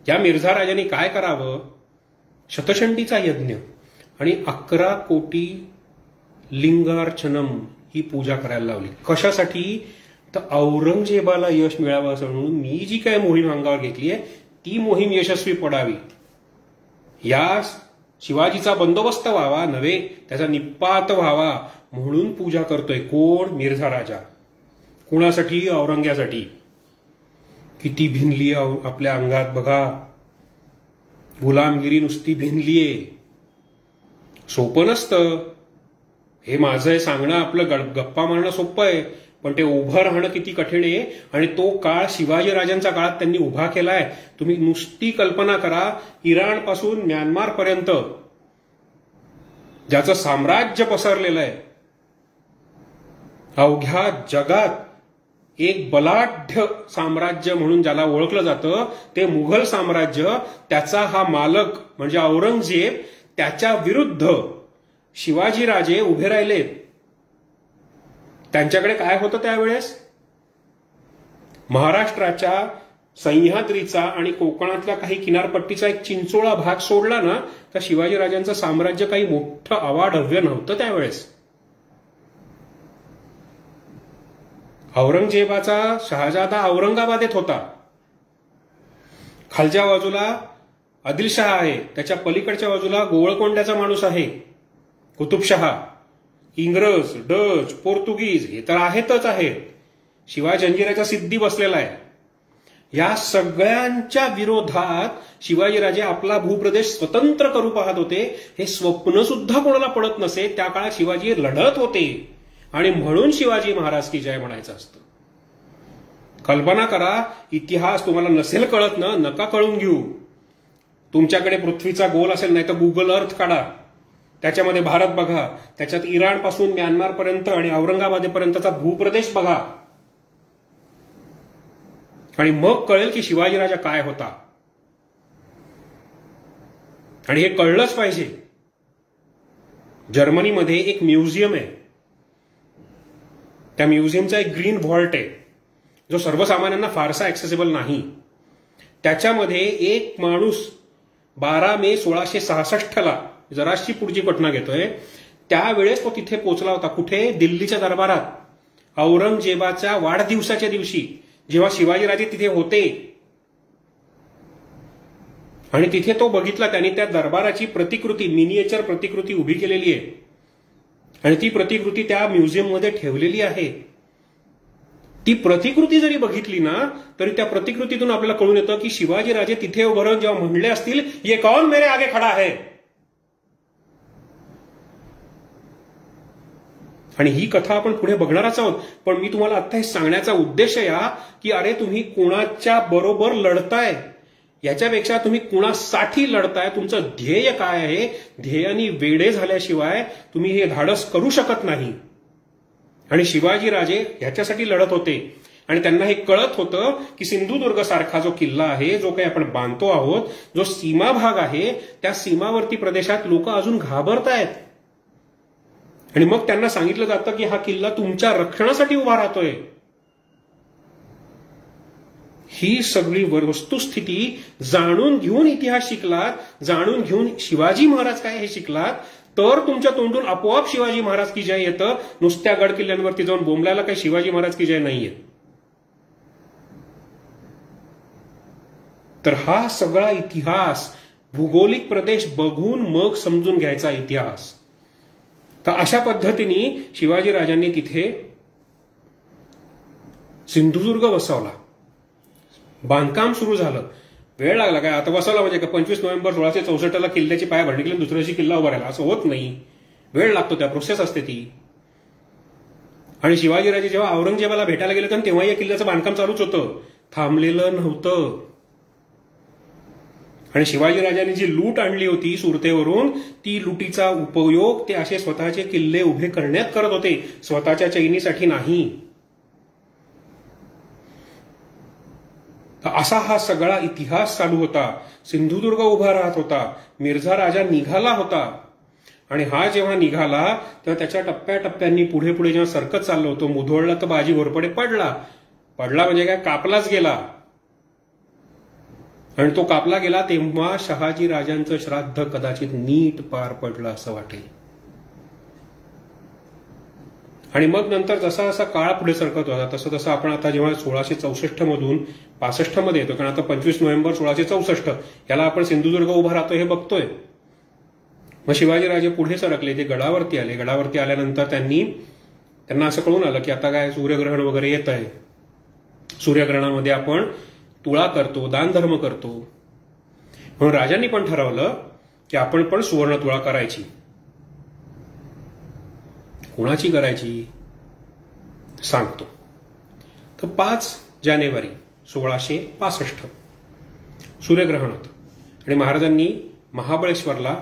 या मिर्झा राजाने काय करावं, शतचंडीचा यज्ञ आणि 11 कोटी लिंगार्चनम ही पूजा करायला लावली. कशासाठी, तर औरंगजेबाला यश मिळावं असं म्हणून मी जी काय मोहीम अंगावर घेतली आहे ती मोहीम यशस्वी पडावी, या शिवाजीचा बंदोबस्त व्हावा नव्हे, त्याचा निपात व्हावा म्हणून पूजा करतोय. कोण? मिर्झा राजा. कुणासाठी? औरंग्यासाठी. किती भिनली आपल्या अंगात बघा. गुलामगिरी नुसती भिनलीये. सोपं नसतं हे. माझं हे सांगणं, आपलं गप्पा मारणं सोपं आहे, पण ते उभं राहणं किती कठीण आहे. आणि तो काळ शिवाजी राजांचा काळात त्यांनी उभा केलाय. तुम्ही नुसती कल्पना करा, इराण पासून म्यानमार पर्यंत ज्याचं साम्राज्य पसरलेलं आहे, अवघ्या जगात एक बलाढ्य साम्राज्य म्हणून ज्याला ओळखलं जातं ते मुघल साम्राज्य. त्याचा हा मालक म्हणजे औरंगजेब, त्याच्या विरुद्ध शिवाजीराजे उभे राहिलेत. त्यांच्याकडे काय होतं त्यावेळेस? महाराष्ट्राच्या सह्याद्रीचा आणि कोकणातल्या काही किनारपट्टीचा एक चिंचोळा भाग सोडला ना, तर शिवाजीराजांचं साम्राज्य काही मोठं अवाढव्य नव्हतं त्यावेळेस. औरंगजेबाचा शहाजादा औरंगाबादेत होता. खालच्या बाजूला आदिलशहा आहे, त्याच्या पलीकडच्या बाजूला गोवळकोंड्याचा माणूस आहे कुतुबशहा. इंग्रज, डच, पोर्तुगीज हे तर आहेतच आहेत. शिवाय जंजिऱ्याचा सिद्धी बसलेला आहे. या सगळ्यांच्या विरोधात शिवाजीराजे आपला भूप्रदेश स्वतंत्र करू पाहत होते. हे स्वप्न सुद्धा कोणाला पडत नसे. त्या काळात शिवाजी लढत होते आणि म्हणून शिवाजी महाराज की जय म्हणायचं असतं. कल्पना करा, इतिहास तुम्हाला नसेल कळत ना, नका कळून घेऊ. तुमच्याकडे पृथ्वीचा गोल असेल, नाही तर गुगल अर्थ काढा, त्याच्यामध्ये भारत बघा, त्याच्यात इराण पासून म्यानमार पर्यंत आणि औरंगाबादेपर्यंतचा भूप्रदेश बघा, आणि मग कळेल की शिवाजीराजा काय होता. आणि हे कळलंच पाहिजे. जर्मनीमध्ये एक म्युझियम आहे. त्या म्युझियमचा एक ग्रीन व्हॉल्ट आहे, जो सर्वसामान्यांना फारसा ऍक्सेसिबल नाही. त्याच्यामध्ये एक माणूस 12 मे 1666 जराशी पुढची घटना घेतोय, त्यावेळेस तो तिथे पोहोचला होता. कुठे? दिल्लीच्या दरबारात. औरंगजेबाच्या वाढदिवसाच्या दिवशी जेव्हा शिवाजीराजे तिथे होते, आणि तिथे तो बघितला त्यांनी त्या दरबाराची प्रतिकृती, मिनिएचर प्रतिकृती उभी केलेली आहे, आणि ती प्रतिकृती त्या म्युझियममध्ये ठेवलेली आहे. ती प्रतिकृती जरी बघितली ना, तरी त्या प्रतिकृतीतून आपल्याला कळून येतं की शिवाजीराजे तिथे उभं राहून जेव्हा म्हणले असतील, ये कौन मेरे आगे खडा है. आणि ही कथा आपण पुढे बघणारच आहोत. पण मी तुम्हाला आता हे सांगण्याचा उद्देश या की अरे तुम्ही कुणाच्या बरोबर लढताय याच्यापेक्षा तुम्ही कुणासाठी लढताय, तुमचं ध्येय काय आहे. ध्येयाने वेडे झाल्याशिवाय तुम्ही हे धाडस करू शकत नाही. आणि शिवाजीराजे ह्याच्यासाठी लढत होते, आणि त्यांना हे कळत होतं की सिंधुदुर्ग सारखा जो किल्ला आहे, जो काही आपण बांधतो आहोत, जो सीमा भाग आहे, त्या सीमावर्ती प्रदेशात लोक अजून घाबरतायत. आणि मग त्यांना सांगितलं जातं की हा किल्ला तुमच्या रक्षणासाठी उभा राहतोय. ही सगळी वस्तुस्थिती जाणून घेऊन इतिहास शिकलात, जाणून घेऊन शिवाजी महाराज काय हे शिकलात, तर तुमच्या तोंडून आपोआप शिवाजी महाराज की जय येतं. नुसत्या गड किल्ल्यांवरती जाऊन बोंबलायला काही शिवाजी महाराज की जय नाहीये. तर हा सगळा इतिहास, भूगोलिक प्रदेश बघून मग समजून घ्यायचा इतिहास. तर अशा पद्धतीने शिवाजीराजांनी तिथे सिंधुदुर्ग वसवला. बांधकाम सुरू झालं. वेळ लागला काय, आता वसवला म्हणजे का 25 नोव्हेंबर 1664 किल्ल्याची पायाभरणी केली, दुसऱ्या दिवशी किल्ला उभा राहिला, असं होत नाही. वेळ लागतो, त्या प्रोसेस असते ती. आणि शिवाजीराजे जेव्हा औरंगजेबाला भेटायला गेले तर तेव्हा या किल्ल्याचं बांधकाम चालूच होतं, थांबलेलं नव्हतं. आणि शिवाजीराजांनी जी लूट आणली होती सुरतेवरून, ती लुटीचा उपयोग ते असे स्वतःचे किल्ले उभे करण्यात करत होते, स्वतःच्या चैनीसाठी नाही. असा हा सगळा इतिहास चालू होता. सिंधुदुर्ग उभा राहत होता. मिर्झा राजा निघाला होता. आणि हा जेव्हा निघाला तेव्हा त्याच्या टप्प्याटप्प्यांनी पुढे पुढे जेव्हा सरकत चाललं होतं, मुधोळला तर बाजी घोरपडे पडला म्हणजे काय, कापलाच गेला. आणि तो कापला गेला तेव्हा शहाजी राजांचं श्राद्ध कदाचित नीट पार पडलं असं वाटेल. आणि मग नंतर जसा जसा काळ पुढे सरकत होता तसं तसं आपण आता जेव्हा 1664 मधून 65 मध्ये येतो, कारण आता 25 नोव्हेंबर 1664 याला आपण सिंधुदुर्ग उभा राहतो हे बघतोय. मग शिवाजीराजे पुढे सरकले, ते गडावरती आले. गडावरती आल्यानंतर त्यांना असं कळून आलं की आता काय सूर्यग्रहण वगैरे येत आहे. सूर्यग्रहणामध्ये आपण तुळा करतो, दानधर्म करतो. म्हणून राजांनी पण ठरवलं की आपण पण सुवर्ण तुळा करायची. कोणाची करायची सांगतो. तर 5 जानेवारी 1665 सूर्यग्रहण होतं आणि महाराजांनी महाबळेश्वरला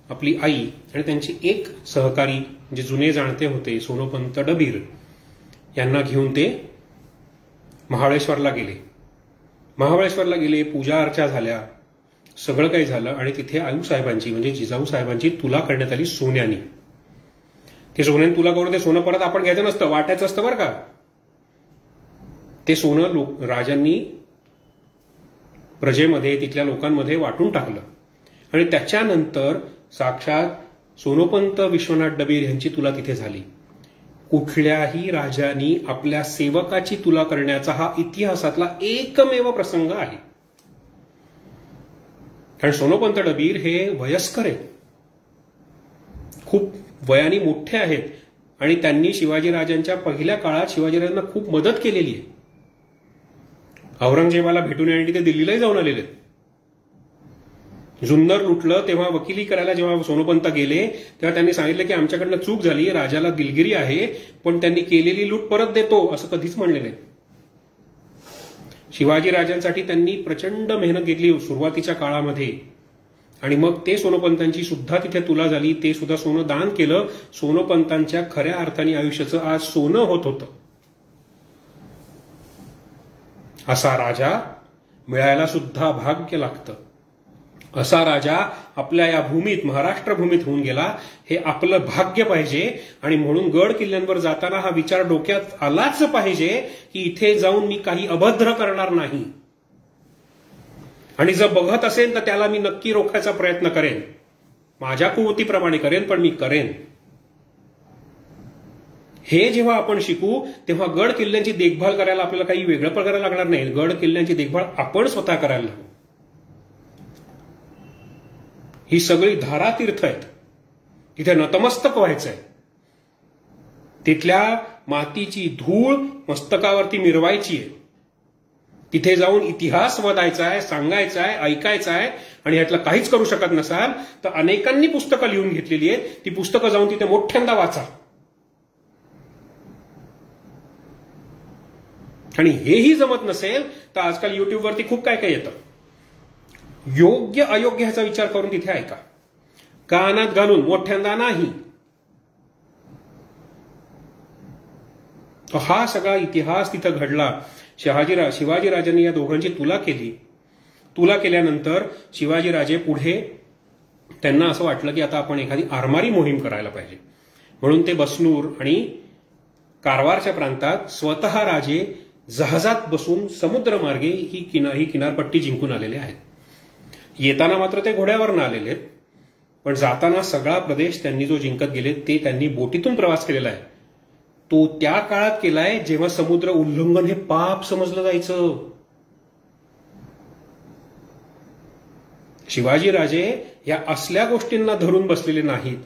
आपली आई आणि त्यांचे एक सहकारी जे जुने जाणते होते सोनोपंत डबीर यांना घेऊन ते महाबळेश्वरला गेले. पूजा अर्चा झाल्या, सगळं काही झालं आणि तिथे आईसाहेबांची म्हणजे जिजाऊ साहेबांची तुला करण्यात आली सोन्याने. ते सोन्याने तुला करून ते सोनं परत आपण घ्यायचं नसतं, वाटायचं असतं बरं का. ते सोनं राजांनी प्रजेमध्ये तिथल्या लोकांमध्ये वाटून टाकलं आणि त्याच्यानंतर साक्षात सोनोपंत विश्वनाथ डबीर यांची तुला तिथे झाली. कुठल्याही राजांनी आपल्या सेवकाची तुला करण्याचा हा इतिहासातला एकमेव प्रसंग आहे. कारण सोनोपंत डबीर हे वयस्कर आहेत, खूप वयाने मोठे आहेत आणि त्यांनी शिवाजीराजांच्या पहिल्या काळात शिवाजीराजांना खूप मदत केलेली आहे. औरंगजेबाला भेटून येण्यासाठी ते दिल्लीलाही जाऊन आलेले आहेत. जुन्नर लुटलं तेव्हा वकिली करायला जेव्हा सोनोपंत गेले तेव्हा त्यांनी सांगितलं की आमच्याकडनं चूक झाली, राजाला दिलगिरी आहे, पण त्यांनी केलेली लूट परत देतो असं कधीच म्हणलेले. शिवाजीराजांसाठी त्यांनी प्रचंड मेहनत घेतली सुरुवातीच्या काळामध्ये आणि मग ते सोनोपंतांची सुद्धा तिथे तुला झाली. ते सुद्धा सोनं दान केलं. सोनोपंतांच्या खऱ्या अर्थाने आयुष्याचं आज सोनं होत होतं. असा राजा मिळायला सुद्धा भाग्य लागतं. असा राजा आपल्या या भूमीत महाराष्ट्र भूमीत होऊन गेला हे आपलं भाग्य पाहिजे. आणि म्हणून गड किल्ल्यांवर जाताना हा विचार डोक्यात आलाच पाहिजे की इथे जाऊन मी काही अभद्र करणार नाही आणि जर बघत असेल तर त्याला मी नक्की रोखायचा प्रयत्न करेन, माझ्या कुवतीप्रमाणे करेन, पण मी करेन. हे जेव्हा आपण शिकू तेव्हा गड किल्ल्यांची देखभाल करायला आपल्याला काही वेगळं करायला लागणार नाही. गड किल्ल्यांची देखभाल आपण स्वतः करायला लागू. ही सगळी धारातीर्थ आहेत, तिथे नतमस्तक व्हायचंय. तिथल्या मातीची धूळ मस्तकावरती मिरवायची आहे. तिथे जाऊन इतिहास वदायचा आहे, सांगायचा आहे, ऐकायचा आहे. आणि यातलं काहीच करू शकत नसाल तर अनेकांनी पुस्तकं लिहून घेतलेली आहेत, ती पुस्तकं जाऊन तिथे मोठ्यांदा वाचा. आणि हेही जमत नसेल तर आजकाल युट्यूबवरती खूप काय काय येतं. योग्य अयोग्य ह्याचा विचार करून तिथे ऐका, कानात घालून, मोठ्यांदा नाही. हा सगळा इतिहास तिथं घडला. शिवाजीराजांनी या दोघांची तुला केली. तुला केल्यानंतर शिवाजीराजे पुढे त्यांना असं वाटलं की आता आपण एखादी आरमारी मोहीम करायला पाहिजे. म्हणून ते बसनूर आणि कारवारच्या प्रांतात स्वतः राजे जहाजात बसून समुद्रमार्गे ही किनारपट्टी जिंकून आलेले आहेत. येताना मात्र ते घोड्यावरनं आलेले आहेत, पण जाताना सगळा प्रदेश त्यांनी जो जिंकत गेले ते त्यांनी बोटीतून प्रवास केलेला आहे. तो त्या काळात केलाय जेव्हा समुद्र उल्लंघन हे पाप समजलं जायचं. शिवाजीराजे या असल्या गोष्टींना धरून बसलेले नाहीत.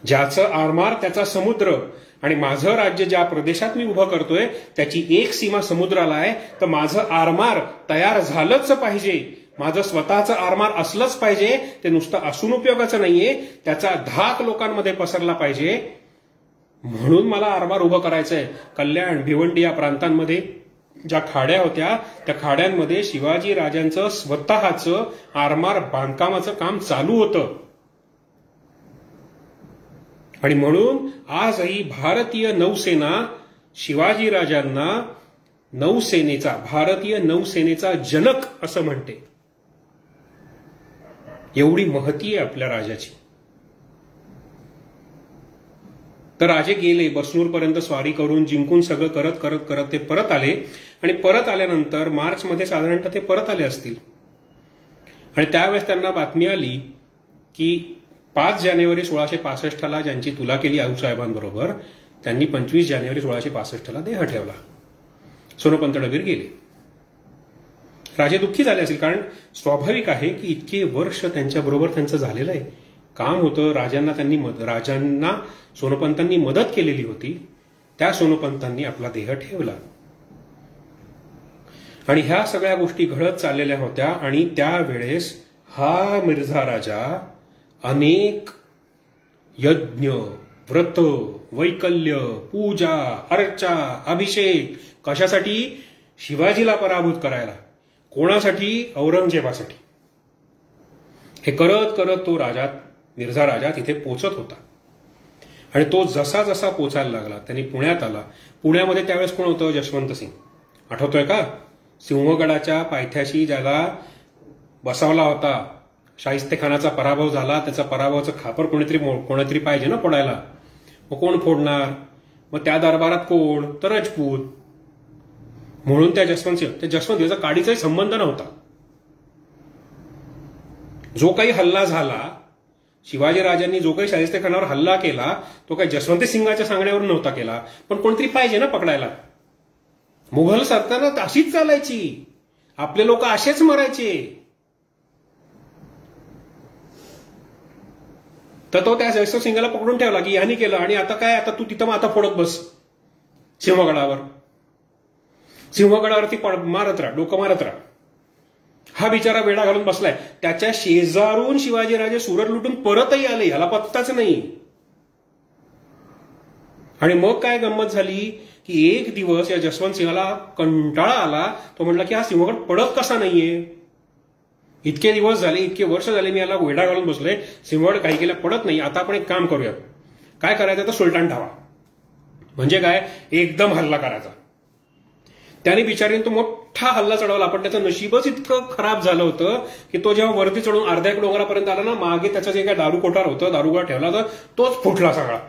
ज्याचं आरमार त्याचा समुद्र आणि माझं राज्य ज्या प्रदेशात मी उभं करतोय त्याची एक सीमा समुद्राला आहे, तर माझं आरमार तयार झालंच पाहिजे. माझं स्वतःचं आरमार असलंच पाहिजे. ते नुसतं असून उपयोगाचं नाहीये, त्याचा धाक लोकांमध्ये पसरला पाहिजे. म्हणून मला आरमार उभं करायचंय. कल्याण, भिवंडी या प्रांतांमध्ये ज्या खाड्या होत्या त्या खाड्यांमध्ये शिवाजी राजांचं स्वतःचं आरमार बांधकामाचं काम चालू होतं. आणि म्हणून आजही भारतीय नौसेना शिवाजीराजांना भारतीय नौसेनेचा जनक असं म्हणते. एवढी महती आहे आपल्या राजाची. तर राजे गेले बसनूरपर्यंत स्वारी करून, जिंकून सगळं करत करत करत ते परत आले. आणि परत आल्यानंतर मार्चमध्ये साधारणतः ते परत आले असतील. आणि त्यावेळेस त्यांना बातमी आली की 5 जानेवारी 1665 ज्यांची तुला केली आऊसाहेबांबरोबर त्यांनी 25 जानेवारी 1665 देह ठेवला. सोनोपंत डबीर गेले. राजे दुःखी झाले असेल, कारण स्वाभाविक आहे की इतके वर्ष त्यांच्याबरोबर त्यांचं झालेलं आहे, काम होतं, राजांना सोनोपंतांनी मदत केलेली होती, त्या सोनोपंतांनी आपला देह ठेवला. आणि ह्या सगळ्या गोष्टी घडत चाललेल्या होत्या. आणि त्यावेळेस हा मिर्झा राजा अनेक यज्ञ, व्रत, वैकल्य, पूजा, अर्चा, अभिषेक, कशासाठी? शिवाजीला पराभूत करायला. कोणासाठी? औरंगजेबासाठी. हे करत करत तो मिर्झा राजा तिथे पोचत होता. आणि तो जसा जसा पोचायला लागला, त्यांनी पुण्यात आला. पुण्यामध्ये त्यावेळेस कोण होतं? जशवंत सिंग. आठवतोय का? सिंहगडाच्या पायथ्याशी ज्याला बसावला होता, शाहिस्तेखानाचा पराभव झाला, त्याचा पराभवाचं खापर कोणीतरी पाहिजे ना फोडायला. मग कोण फोडणार? मग त्या दरबारात कोण? तर राजपूत. म्हणून त्या जसवंत काडीचाही संबंध नव्हता. जो काही हल्ला झाला, शिवाजीराजांनी जो काही शाहिस्तेखानावर हल्ला केला, तो काही जसवंत सिंगाच्या सांगण्यावर नव्हता केला, पण कोणतरी पाहिजे ना पकडायला. मुघल सरकारनं अशीच चालायची, आपले लोक असेच मरायचे. तर तो त्या जयस्व सिंगाला पकडून ठेवला की ह्यानी केलं. आणि आता काय? आता तू तिथं माथा फोडत बस सिंहगडावरती मारत राहा, डोकं मारत राहा. हा बिचारा वेढा घालून बसलाय. त्याच्या शेजारून शिवाजीराजे सुरत लुटून परतही आले, ह्याला पत्ताच नाही. आणि मग काय गंमत झाली की एक दिवस या जसवंत सिंहाला कंटाळा आला. तो म्हणला की हा सिंहगड पडत कसा नाहीये? इतके दिवस झाले, इतके वर्ष झाले मी याला वेढा घालून बसलोय, सिंहगड काही केल्या पडत नाही. आता आपण एक काम करूया. काय करायचं? तर सुलतान ठावा. म्हणजे काय? एकदम हल्ला करायचा. त्याने बिचारीने तो मोठा हल्ला चढवला. पण त्याचं नशीबच इतकं खराब झालं होतं की तो जेव्हा वरती चढून अर्ध्या डोंगरापर्यंत आला ना, मागे त्याचं जे काय दारू कोठार होतं, दारुगोळा ठेवला होता, तोच फुटला सगळा.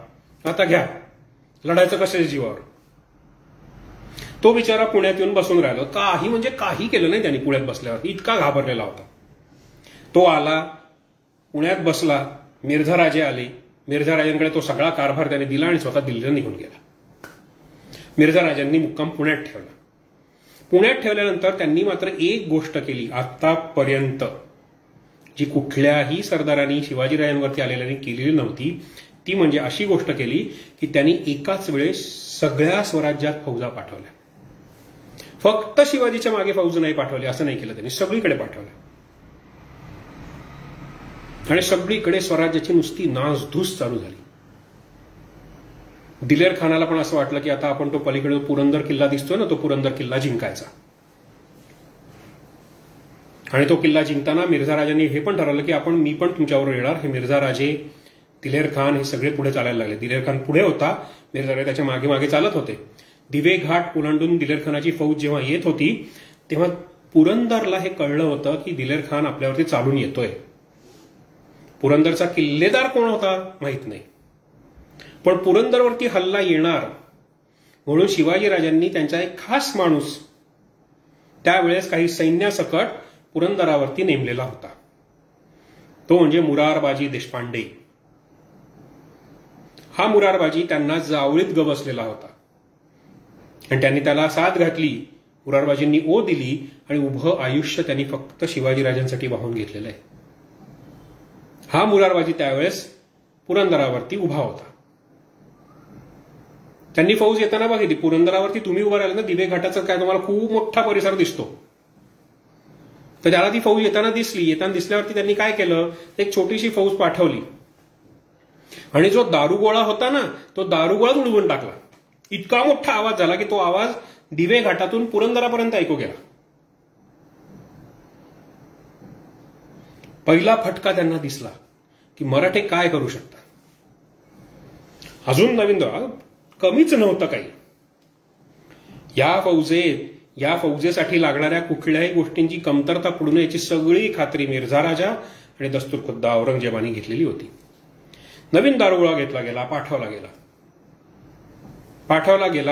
आता घ्या, लढायचं कसे जीवावर. तो बिचारा पुण्यात येऊन बसून राहिला. काही म्हणजे काही केलं नाही त्यांनी पुण्यात बसल्यावर, इतका घाबरलेला होता. तो आला, पुण्यात बसला. मिर्झा राजे आले. मिर्झा राजांकडे तो सगळा कारभार त्याने दिला आणि स्वतः दिल्लीला निघून गेला. मिर्झा राजांनी मुक्काम पुण्यात ठेवला. पुण्यात ठेवल्यानंतर त्यांनी मात्र एक गोष्ट केली, आतापर्यंत जी कुठल्याही सरदारांनी शिवाजीराजांवरती आलेल्याने केलेली नव्हती. ती म्हणजे अशी गोष्ट केली की त्यांनी एकाच वेळेस सगळ्या स्वराज्यात फौजा पाठवल्या. फक्त शिवाजीच्या मागे फौज नाही पाठवली असं नाही केलं, त्यांनी सगळीकडे पाठवल्या. आणि सगळीकडे स्वराज्याची नुसती नासधूस चालू झाली. दिलेर खानाला पण असं वाटलं की आता आपण तो पलीकडे पुरंदर किल्ला दिसतोय ना, तो पुरंदर किल्ला जिंकायचा. आणि तो किल्ला जिंकताना मिर्झा राजांनी हे पण ठरवलं की मी पण तुमच्यावर येणार. हे मिर्झा राजे, दिलेर खान हे सगळे पुढे चालायला लागले. दिलेर खान पुढे होता, मिर्झा राजे त्याच्या मागे मागे चालत होते. दिवे घाट ओलांडून दिलेर खानाची फौज जेव्हा येत होती तेव्हा पुरंदरला हे कळलं होतं की दिलेर खान आपल्यावरती चालून येतोय. पुरंदरचा किल्लेदार कोण होता माहित नाही, पण पुरंदरवरती हल्ला येणार म्हणून शिवाजीराजांनी त्यांचा एक खास माणूस त्यावेळेस काही सैन्यासकट पुरंदरावरती नेमलेला होता. तो म्हणजे मुरारबाजी देशपांडे. हा मुरारबाजी त्यांना जावळीत गवसलेला होता आणि त्यांनी त्याला साथ घातली. मुरारबाजींनी ओ दिली आणि उभं आयुष्य त्यांनी फक्त शिवाजीराजांसाठी वाहून घेतलेलं आहे. हा मुरारबाजी त्यावेळेस पुरंदरावरती उभा होता. त्यांनी फौज येताना बघितली. पुरंदरावरती तुम्ही उभा राहिला ना, दिवे घाटाचा काय तुम्हाला खूप मोठा परिसर दिसतो, तर त्याला ती फौज येताना दिसली. येताना दिसल्यावरती त्यांनी काय केलं, एक छोटीशी फौज पाठवली आणि जो दारुगोळा होता ना, तो दारुगोळाच उडवून टाकला. इतका मोठा आवाज झाला की तो आवाज दिवे घाटातून पुरंदरापर्यंत ऐकू गेला. पहिला फटका त्यांना दिसला की मराठे काय करू शकतात. अजून नवीन कमीच नव्हतं काही. या फौजेसाठी लागणाऱ्या कुठल्याही गोष्टींची कमतरता पडू नये याची सगळी खात्री मिर्झा राजा आणि दस्तूरखुद्द औरंगजेबाने घेतलेली होती. नवीन दारुगोळा घेतला गेला,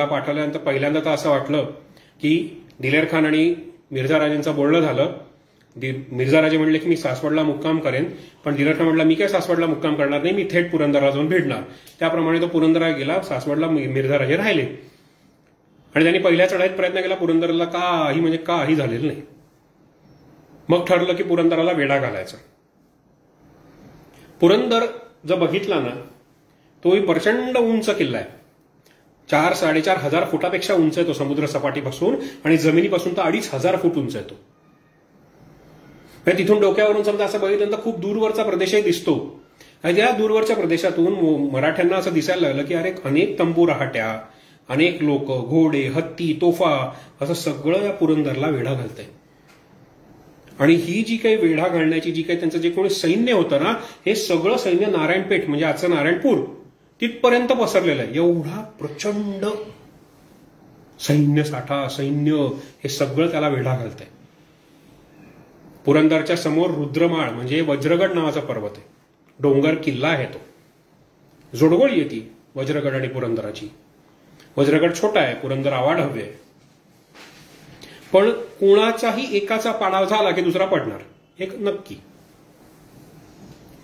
पाठवल्यानंतर पहिल्यांदा तर असं वाटलं की दिलेर खान आणि मिर्झा राजांचं बोलणं झालं. मिर्झा राजे म्हणले की मी सासवडला मुक्काम करेन, पण दिलेर खान म्हटला मी काय सासवडला मुक्काम करणार नाही, मी थेट पुरंदरला जाऊन भेटणार. त्याप्रमाणे तो पुरंदरला गेला. सासवडला मिर्झा राजे राहिले आणि त्यांनी पहिल्या चढाईत प्रयत्न केला. पुरंदरला काही झालेलं नाही. मग ठरलं की पुरंदराला वेढा घालायचा. पुरंदर जर बघितला ना, तो प्रचंड उंच किल्ला आहे. 4-4.5 हजार फुटापेक्षा उंच आहे तो समुद्र सपाटीपासून, आणि जमिनीपासून तर 2,500 फूट उंच आहे तो. तिथून डोक्यावरून समजा असं बघितलं तर खूप दूरवरचा प्रदेशही दिसतो. आणि त्या दूरवरच्या प्रदेशातून मराठ्यांना असं दिसायला लागलं की अरे अनेक तंबू रहाट्या, अनेक लोक, घोडे, हत्ती, तोफा, असं सगळं या पुरंदरला वेढा घालतंय. आणि ही जी काही वेढा घालण्याची जी काही त्यांचं जे कोणी सैन्य होतं ना, हे सगळं सैन्य नारायणपेठ म्हणजे आजचं नारायणपूर तिथपर्यंत पसरलेलं आहे. एवढा प्रचंड सैन्य साठा, सैन्य हे सगळं त्याला वेढा घालतंय. पुरंदरच्या समोर रुद्रमाळ म्हणजे वज्रगड नावाचा पर्वत आहे, डोंगर किल्ला आहे तो. जोडगोळी आहे ती वज्रगड आणि पुरंदराची. वज्रगड छोटा आहे, पुरंदर आवाढव्य आहे. पण कुणाचाही एकाचा पाडाव झाला की दुसरा पडणार, एक नक्की.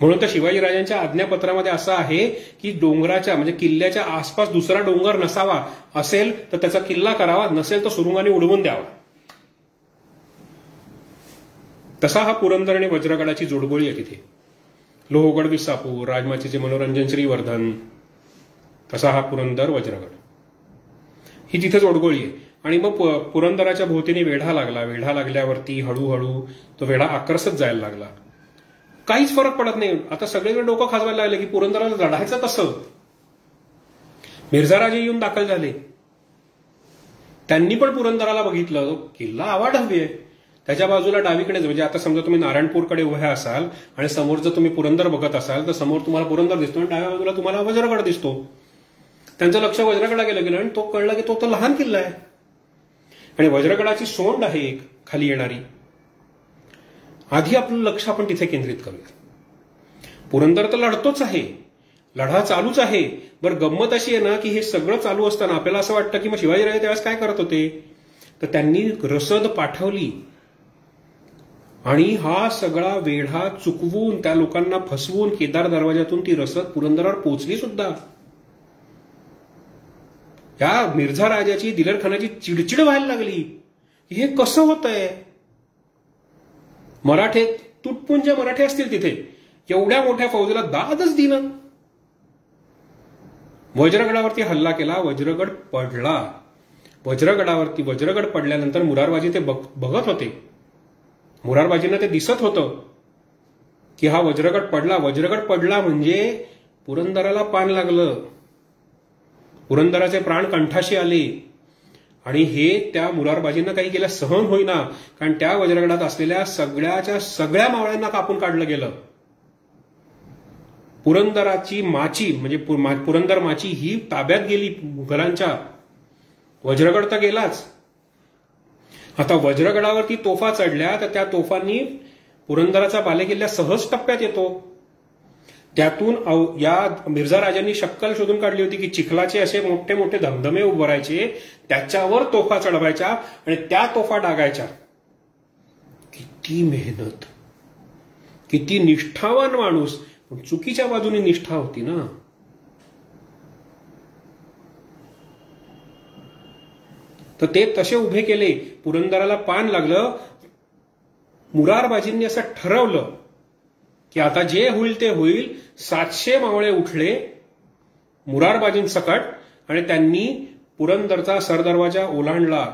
म्हणून तर शिवाजीराजांच्या आज्ञापत्रामध्ये असं आहे की डोंगराच्या म्हणजे किल्ल्याच्या आसपास दुसरा डोंगर नसावा, असेल तर त्याचा किल्ला करावा, नसेल तर सुरुंगाने उडवून द्यावा. तसा हा पुरंदर आणि वज्रगडाची जोडगोळी आहे तिथे. लोहगड विसापूर, राजमाचीचे मनोरंजन श्रीवर्धन, तसा हा पुरंदर वज्रगड, ही तिथे जोडगोळी आहे. आणि मग पुरंदराच्या भोवतीने वेढा लागला. वेढा लागल्यावरती हळूहळू तो वेढा आकर्षत जायला लागला. काहीच फरक पडत नाही. आता सगळेकडे डोकं खाजवायला लागले की पुरंदराला लढायचं कसं. मिर्झाराजे येऊन दाखल झाले. त्यांनी पण पुरंदराला बघितलं, किल्ला आवाढव्य आहे. त्याच्या बाजूला डावीकडेच म्हणजे आता समजा तुम्ही नारायणपूरकडे उभे असाल आणि समोर जर तुम्ही पुरंदर बघत असाल तर समोर तुम्हाला पुरंदर दिसतो आणि डाव्या बाजूला तुम्हाला वज्रगड दिसतो. त्यांचं लक्ष वज्रगडाला गेलं आणि तो कळलं की तो तर लहान किल्ला आहे आणि वज्रगडाची सोंड आहे एक खाली येणारी. आधी आपलं लक्ष आपण तिथे केंद्रित करूया. पुरंदर तर लढतोच आहे, लढा चालूच आहे. बरं, गंमत अशी आहे ना की हे सगळं चालू असताना आपल्याला असं वाटतं की मग शिवाजीराजे त्यावेळेस काय करत होते, तर त्यांनी रसद पाठवली आणि हा सगळा वेढा चुकवून त्या लोकांना फसवून केदार दरवाजातून ती रसद पुरंदरावर पोहोचली सुद्धा. या मिर्झा राजाची, दिलेर खानाची चिडचिड व्हायला लागली. हे कसं होतंय, मराठे तुटपुंज मराठे असतील तिथे, एवढ्या मोठ्या फौजेला दादच दिलं. वज्रगडावरती हल्ला केला, वज्रगड पडला. वज्रगड पडल्यानंतर मुरारबाजी ते बघत होते. मुरारबाजींना ते दिसत होतं की हा वज्रगड पडला. वज्रगड पडला म्हणजे पुरंदराला पान लागलं, पुरंदराचे प्राण कंठाशी आले. आणि हे त्या मुरारबाजींना काही केल्या सहन होईना, कारण त्या वज्रगडात असलेल्या सगळ्याच्या सगळ्या मावळ्यांना कापून काढलं गेलं. पुरंदराची माची म्हणजे पुरंदर माची ही ताब्यात गेली मुघलांच्या. वज्रगड तर गेलाच. आता वज्रगडावरती तोफा चढल्या तर त्या तोफांनी पुरंदराचा बालेकिल्ला सहज टप्प्यात येतो. त्यातून या मिर्झा राजांनी शक्कल शोधून काढली होती की चिखलाचे असे मोठे मोठे धमधमे उभारायचे, त्याच्यावर तोफा चढवायच्या आणि त्या तोफा डागायच्या. किती मेहनत, किती निष्ठावान माणूस, पण चुकीच्या बाजूने निष्ठा होती ना. तर ते तसे उभे केले, पुरंदराला पान लागलं. मुरारबाजींनी असं ठरवलं की आता जे होईल ते होईल. 700 मावळे उठले मुरारबाजींसकट आणि त्यांनी पुरंदरचा सरदरवाजा ओलांडला,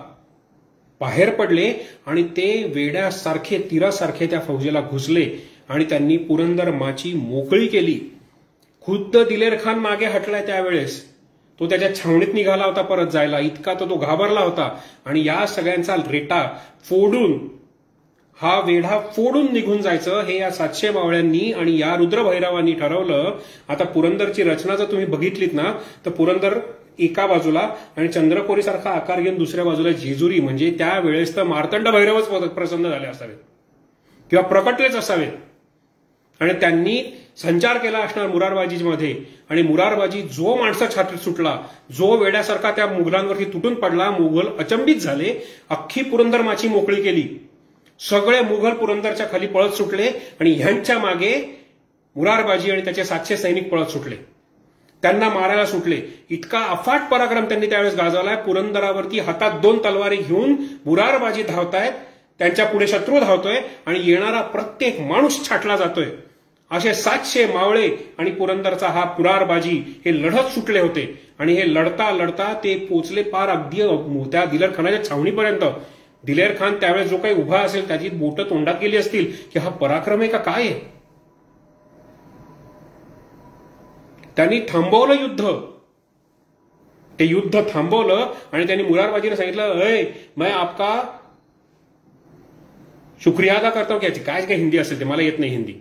बाहेर पडले आणि ते वेड्यासारखे, तीरासारखे त्या फौजेला घुसले आणि त्यांनी पुरंदर माची मोकळी केली. खुद्द दिलेर खान मागे हटलाय त्यावेळेस. तो त्याच्या छावणीत निघाला होता परत जायला, इतका तो घाबरला होता. आणि या सगळ्यांचा रेटा फोडून, हा वेढा फोडून निघून जायचं हे या 700 मावळ्यांनी आणि या रुद्रभैरवांनी ठरवलं. आता पुरंदरची रचना जर तुम्ही बघितलीत ना, तर पुरंदर एका बाजूला आणि चंद्रकोरीसारखा आकार घेऊन दुसऱ्या बाजूला जेजुरी, म्हणजे त्यावेळेस तर मार्तंड भैरवच प्रसन्न झाले असावेत किंवा प्रकटलेच असावेत. आणि त्यांनी संचार केला असणार मुरारबाजीमध्ये. आणि मुरारबाजी जो माणसं छातीत सुटला, जो वेड्यासारखा त्या मुघलांवरती तुटून पडला, मुघल अचंबित झाले. अख्खी पुरंदर माची मोकळी केली. सगळे मुघल पुरंदरच्या खाली पळत सुटले आणि ह्यांच्या मागे मुरारबाजी आणि त्याचे 700 सैनिक पळत सुटले, त्यांना मारायला सुटले. इतका अफाट पराक्रम त्यांनी त्यावेळेस गाजवलाय. पुरंदरावरती हातात 2 तलवारी घेऊन मुरारबाजी धावतायत. त्यांच्या पुढे शत्रू धावतोय आणि येणारा प्रत्येक माणूस छाटला जातोय. असे 700 मावळे आणि पुरंदरचा हा मुरारबाजी हे लढत सुटले होते आणि हे लढता लढता ते पोचले पार अगदी त्या दिलेर खानाच्या छावणीपर्यंत. दिलेर खान त्यावेळेस जो काही उभा असेल त्याची बोटं तोंडात गेली असतील की हा पराक्रम आहे का काय आहे. त्यांनी थांबवलं युद्ध. ते युद्ध थांबवलं आणि त्यांनी मुरारबाजीला सांगितलं, अय मैं आपका शुक्रिया अदा करता हूं. याची काय हिंदी असेल ते मला येत नाही हिंदी,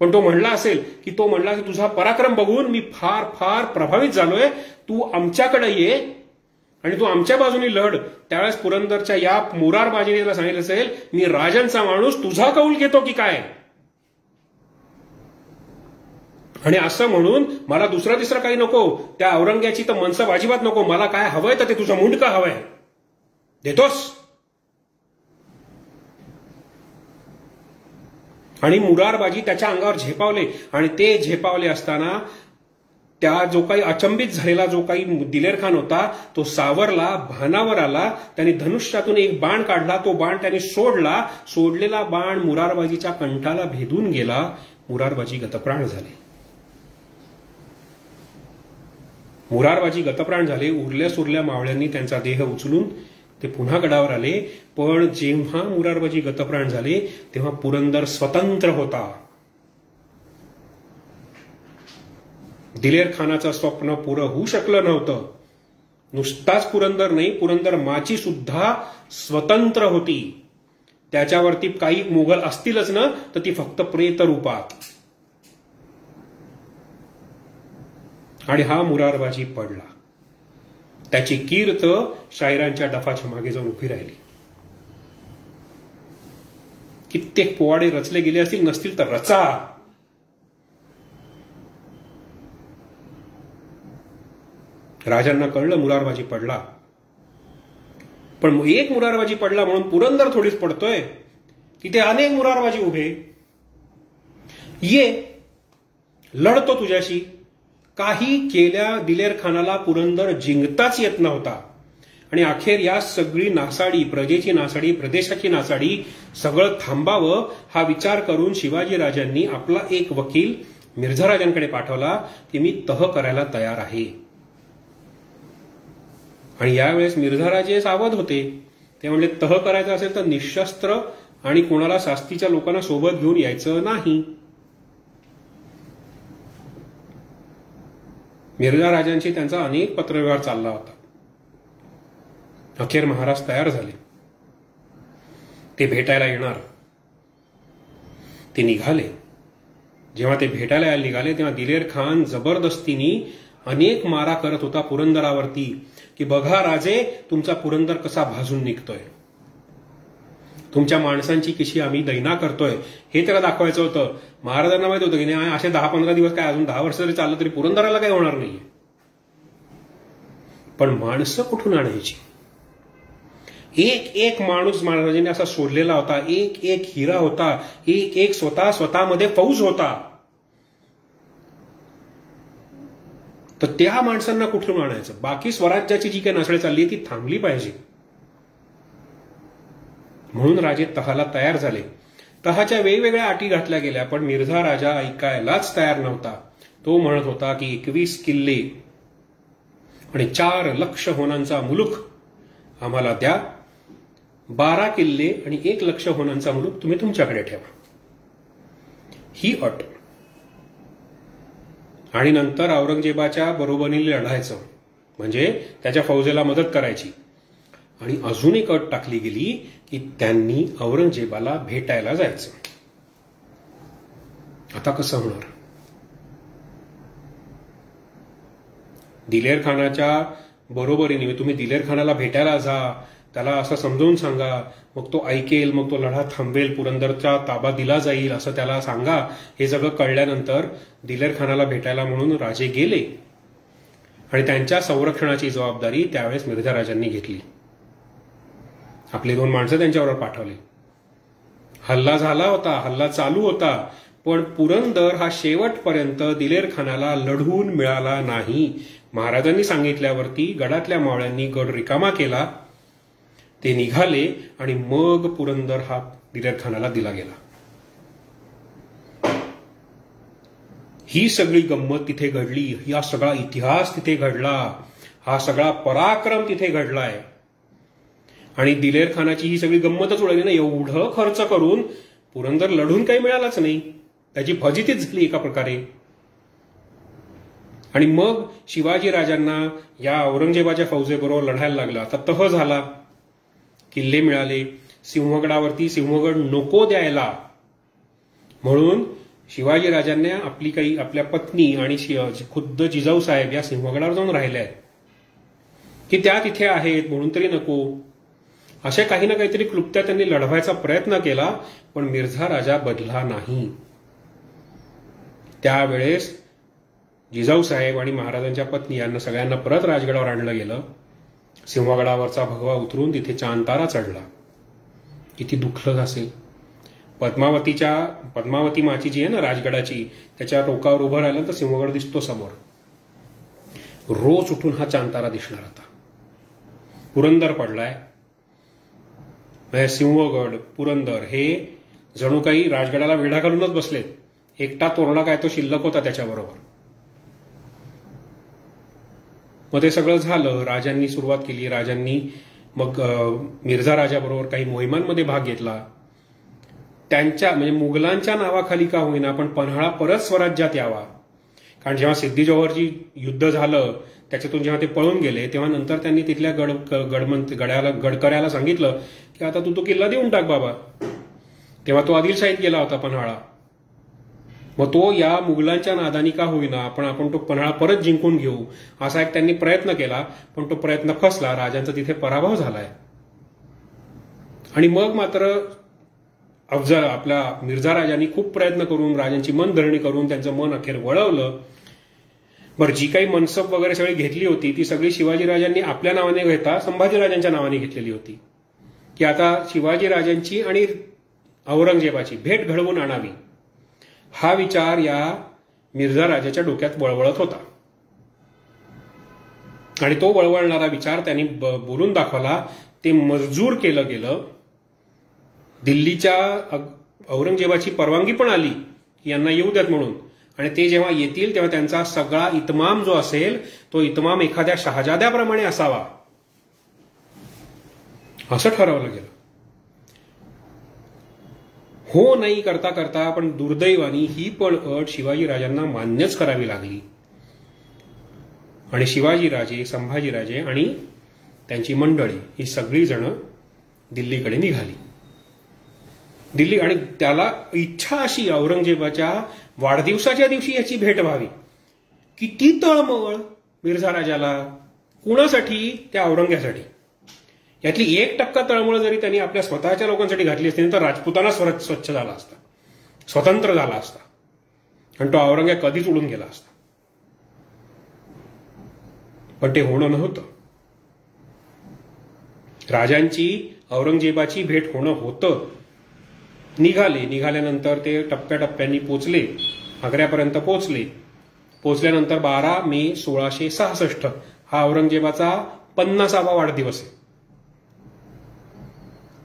पण तो म्हणला असेल की तुझा पराक्रम बघून मी फार फार प्रभावित झालोय. तू आमच्याकडे ये आणि तू आमच्या बाजूने लढ. त्यावेळेस पुरंदरच्या या मुरारबाजीला सांगितलं असेल, मी राजांचा माणूस तुझा कौल घेतो की काय. आणि असं म्हणून मला दुसरं तिसरं काही नको, त्या औरंग्याची तर मनसब अजिबात नको. मला काय हवंय तर ते तुझं मुंडकं हवंय, देतोस. आणि मुरारबाजी त्याच्या अंगावर झेपावले आणि ते झेपावले असताना त्या जो काही अचंबित झालेला जो काही दिलेर खान होता तो सावरला, भानावर आला. त्याने धनुष्यातून एक बाण काढला, तो बाण त्याने सोडला. सोडलेला बाण मुरारबाजीच्या कंठाला भेदून गेला. मुरारबाजी गतप्राण झाले. मुरारबाजी गतप्राण झाले. उरल्या सुरल्या मावळ्यांनी त्यांचा देह उचलून ते पुन्हा गडावर आले. पण जेव्हा मुरारबाजी गतप्राण झाले तेव्हा पुरंदर स्वतंत्र होता. दिलेर खानाचं स्वप्न पुरं होऊ शकलं नव्हतं. नुसताच पुरंदर नाही, पुरंदर माची सुद्धा स्वतंत्र होती. त्याच्यावरती काही मोगल असतीलच ना, तर ती फक्त प्रेत रूपात. आणि हा मुरारबाजी पडला. त्याची कीर्त शाहिरांच्या डफाच्या मागे जाऊन उभी राहिली. कित्येक पोवाडे रचले गेले असतील, नसतील तर रचा. राजांना कळलं मुरारबाजी पडला. पण एक मुरारबाजी पडला म्हणून पुरंदर थोडीच पडतोय. तिथे अनेक मुरारबाजी उभे. ये लढतो तुझ्याशी. काही केल्या दिलेर खानाला पुरंदर जिंकताच येत नव्हता. आणि अखेर या सगळी नासाडी, प्रजेची नासाडी, प्रदेशाची नासाडी, सगळं थांबावं हा विचार करून शिवाजी राजांनी आपला एक वकील मिर्झा राजांकडे पाठवला की मी तह करायला तयार आहे. आणि यावेळेस मिर्झा राजे सावध होते. ते म्हणले तह करायचं असेल तर निशस्त्र आणि कोणाला सास्तीच्या लोकांना सोबत घेऊन यायचं नाही. मिर्झा राजांशी त्यांचा अनेक पत्रव्यवहार चालला होता. अखेर महाराज तयार झाले. ते भेटायला येणार. ते निघाले. जेव्हा ते भेटायला निघाले तेव्हा दिलेर खान जबरदस्तीने अनेक मारा करत होता पुरंदरावरती की बघा राजे, तुमचा पुरंदर कसा भाजून निघतोय, तुमच्या माणसांची कशी आम्ही दैना करतोय, हे त्याला दाखवायचं होतं. महाराजांना माहित होतं की नाही असे 10-15 दिवस काय, अजून 10 वर्ष जरी चाललं तरी पुरंदराला काही होणार नाहीये. पण माणसं कुठून आणायची. एक एक माणूस महाराजांनी असा सोडलेला होता. एक एक हिरा होता. एक एक स्वतःमध्ये फौज होता. तर त्या माणसांना कुठून आणायचं. बाकी स्वराज्याची जी काही नासळी चालली ती थांबली पाहिजे. म्हणून राजे तहाला तयार झाले. तहाच्या वेगवेगळ्या अटी घातल्या गेल्या, पण मिर्झा राजा ऐकायलाच तयार नव्हता. तो म्हणत होता की 21 किल्ले आणि 4 लक्ष होनांचा मुलूक आम्हाला द्या. 12 किल्ले आणि 1 लक्ष होनांचा मुलूक तुम्ही तुमच्याकडे ठेवा, ही अट. आणि नंतर औरंगजेबाच्या बरोबरीने लढायचं, म्हणजे त्याच्या फौजेला मदत करायची. आणि अजून एक अट टाकली गेली की त्यांनी औरंगजेबाला भेटायला जायचं. आता कसं होणार. दिलेर खानाच्या बरोबरीने तुम्ही दिलेर खानाला भेटायला जा, त्याला असं समजावून सांगा, मग तो ऐकेल, मग तो लढा थांबेल, पुरंदरचा ताबा दिला जाईल असं त्याला सांगा. हे सगळं कळल्यानंतर दिलेर खानाला भेटायला म्हणून राजे गेले आणि त्यांच्या संरक्षणाची जबाबदारी त्यावेळेस मिर्झा राजांनी घेतली. आपले 2 माणसं त्यांच्याबरोबर पाठवले. हल्ला झाला होता, हल्ला चालू होता, पण पुरंदर हा शेवटपर्यंत दिलेर खानाला लढवून मिळाला नाही. महाराजांनी सांगितल्यावरती गडातल्या मावळ्यांनी गड रिकामा केला. ते निघाले आणि मग पुरंदर हा दिलेर खानाला दिला गेला. ही सगळी गंमत तिथे घडली, हा सगळा इतिहास तिथे घडला, हा सगळा पराक्रम तिथे घडलाय. आणि दिलेर खानाची ही सगळी गंमतच उडली ना. एवढं खर्च करून पुरंदर लढून काही मिळालाच नाही, त्याची फजितीच झाली एका प्रकारे. आणि मग शिवाजी राजांना या औरंगजेबाच्या फौजेबरोबर लढायला लागला. आता तह झाला, किल्ले मिळाले, सिंहगडावरती सिंहगड नको द्यायला म्हणून शिवाजी राजांनी आपल्या पत्नी आणि खुद्द जिजाऊ साहेब या सिंहगडावर जाऊन राहिल्या आहेत की त्या तिथे आहेत म्हणून तरी नको. अशा काही ना काहीतरी क्लुप्त्या त्यांनी लढवायचा प्रयत्न केला, पण मिर्झा राजा बदला नाही. त्यावेळेस जिजाऊ साहेब आणि महाराजांच्या पत्नी यांना सगळ्यांना परत राजगडावर आणलं गेलं. सिंहगडावरचा भगवा उतरून तिथे चांतारा चढला. किती दुःखद असेल. पद्मावती माची जी आहे ना राजगडाची, त्याच्या टोकावर उभं राहिलं तर सिंहगड दिसतो समोर. रोज उठून हा चांतारा दिसणार आता. पुरंदर पडलाय. सिंहगड, पुरंदर हे जणू काही राजगडाला वेढा घालूनच बसलेत. एकटा तोरणा काय तो शिल्लक होता त्याच्याबरोबर. मग ते सगळं झालं. राजांनी सुरुवात केली. राजांनी मग मिर्झा राजाबरोबर काही मोहिमांमध्ये भाग घेतला. त्यांच्या म्हणजे मुघलांच्या नावाखाली का होईना पण पन्हाळा परत स्वराज्यात यावा. कारण जेव्हा सिद्धी जोहरची युद्ध झालं त्याच्यातून जेव्हा ते पळून गेले तेव्हा नंतर त्यांनी तिथल्या गडकऱ्याला सांगितलं की आता तू तो किल्ला देऊन टाक बाबा. तेव्हा तो आदिलशाहीत गेला होता पन्हाळा. मग तो या मुघलांच्या नादानी का होईना आपण तो पन्हाळा परत जिंकून घेऊ असा एक त्यांनी प्रयत्न केला, पण तो प्रयत्न फसला. राजांचा तिथे पराभव झालाय. आणि मग मात्र आपल्या मिर्झा राजांनी खूप प्रयत्न करून राजांची मनधरणी करून त्यांचं मन अखेर वळवलं. बरं, जी काही मनसब वगैरे सगळी घेतली होती ती सगळी शिवाजीराजांनी आपल्या नावाने घेता संभाजीराजांच्या नावाने घेतलेली होती की आता शिवाजीराजांची आणि औरंगजेबाची भेट घडवून आणावी हा विचार या मिर्झा राजाच्या डोक्यात वळवळत होता. आणि तो वळवळणारा विचार त्यांनी बोलून दाखवला. ते मंजूर केलं गेलं. दिल्लीच्या औरंगजेबाची परवानगी पण आली की यांना येऊ द्यात म्हणून. आणि ते जेव्हा येतील तेव्हा त्यांचा सगळा इतमाम जो असेल तो इतमाम एखाद्या शहाजाद्याप्रमाणे असावा असं ठरवलं गेलं. हो नाही करता करता पण दुर्दैवानी ही पण अट शिवाजीराजांना मान्यच करावी लागली. आणि शिवाजीराजे, संभाजीराजे आणि त्यांची मंडळी ही सगळी जण दिल्लीकडे निघाली. दिल्ली आणि त्याला इच्छा अशी औरंगजेबाच्या वाढदिवसाच्या दिवशी याची भेट व्हावी. किती तळमळ मिर्झा राजाला. कुणासाठी? त्या औरंग्यासाठी. यातली 1% तळमळ जरी त्यांनी आपल्या स्वतःच्या लोकांसाठी घातली असती तर राजपुताना स्वच्छ झाला असता, स्वतंत्र झाला असता आणि तो औरंग्या कधीच उडून गेला असता. पण ते होणं नव्हतं. राजांची औरंगजेबाची भेट होणं होतं. निघाल्यानंतर ते टप्प्याटप्प्यांनी पोचले. आग्र्यापर्यंत पोचल्यानंतर 12 मे 1666 हा औरंगजेबाचा 50वा वाढदिवस आहे.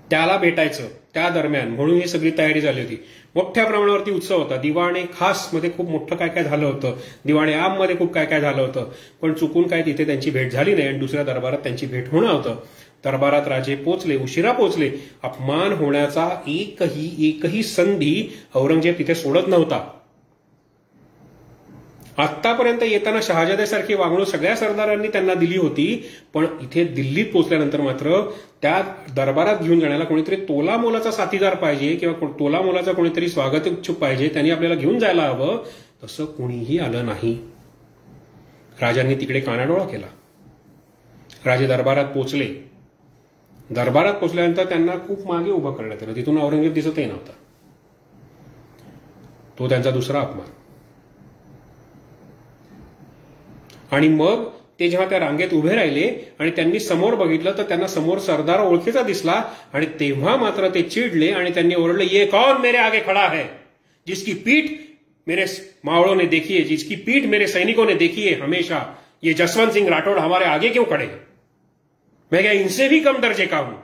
त्याला भेटायचं त्या दरम्यान म्हणून ही सगळी तयारी झाली होती. मोठ्या प्रमाणावरती उत्सव होता. दिवाणे खास मध्ये खूप मोठं काय काय झालं होतं. दिवाणे आम मध्ये खूप काय काय झालं होतं. पण चुकून काय तिथे त्यांची भेट झाली नाही आणि दुसऱ्या दरबारात त्यांची भेट होणं होतं. दरबारात राजे पोचले, उशिरा पोचले. अपमान होण्याचा एकही संधी औरंगजेब तिथे सोडत नव्हता. आतापर्यंत येताना शहाजाद्यासारखी वागणूक सगळ्या सरदारांनी त्यांना दिली होती, पण इथे दिल्लीत पोचल्यानंतर मात्र त्या दरबारात घेऊन जाण्याला कोणीतरी तोला मोलाचा साथीदार पाहिजे किंवा तोला मोलाचा कोणीतरी स्वागत इच्छुक पाहिजे. त्यांनी आपल्याला घेऊन जायला हवं. तसं कुणीही आलं नाही. राजांनी तिकडे कानाडोळा केला. राजे दरबारात पोचले. दरबारात पोचल्यानंतर त्यांना खूप मागे उभं करण्यात आलं. तिथून औरंगजेब दिसतही नव्हता. तो त्यांचा दुसरा अपमान. आणि मग ते जेव्हा त्या रांगेत उभे राहिले आणि त्यांनी समोर बघितलं तर त्यांना समोर सरदार ओळखीचा दिसला आणि तेव्हा मात्र ते चिडले आणि त्यांनी ओरडले, ये कौन मेरे आगे खड़ा है जिसकी पीठ मेरे मावळों ने देखी है, जिसकी पीठ मेरे सैनिकों ने देखी है हमेशा, ये जसवंत सिंह राठौड़ हमारे आगे क्यों खड़े हैं? मैं क्या इनसे भी कम दर्जे का हूं?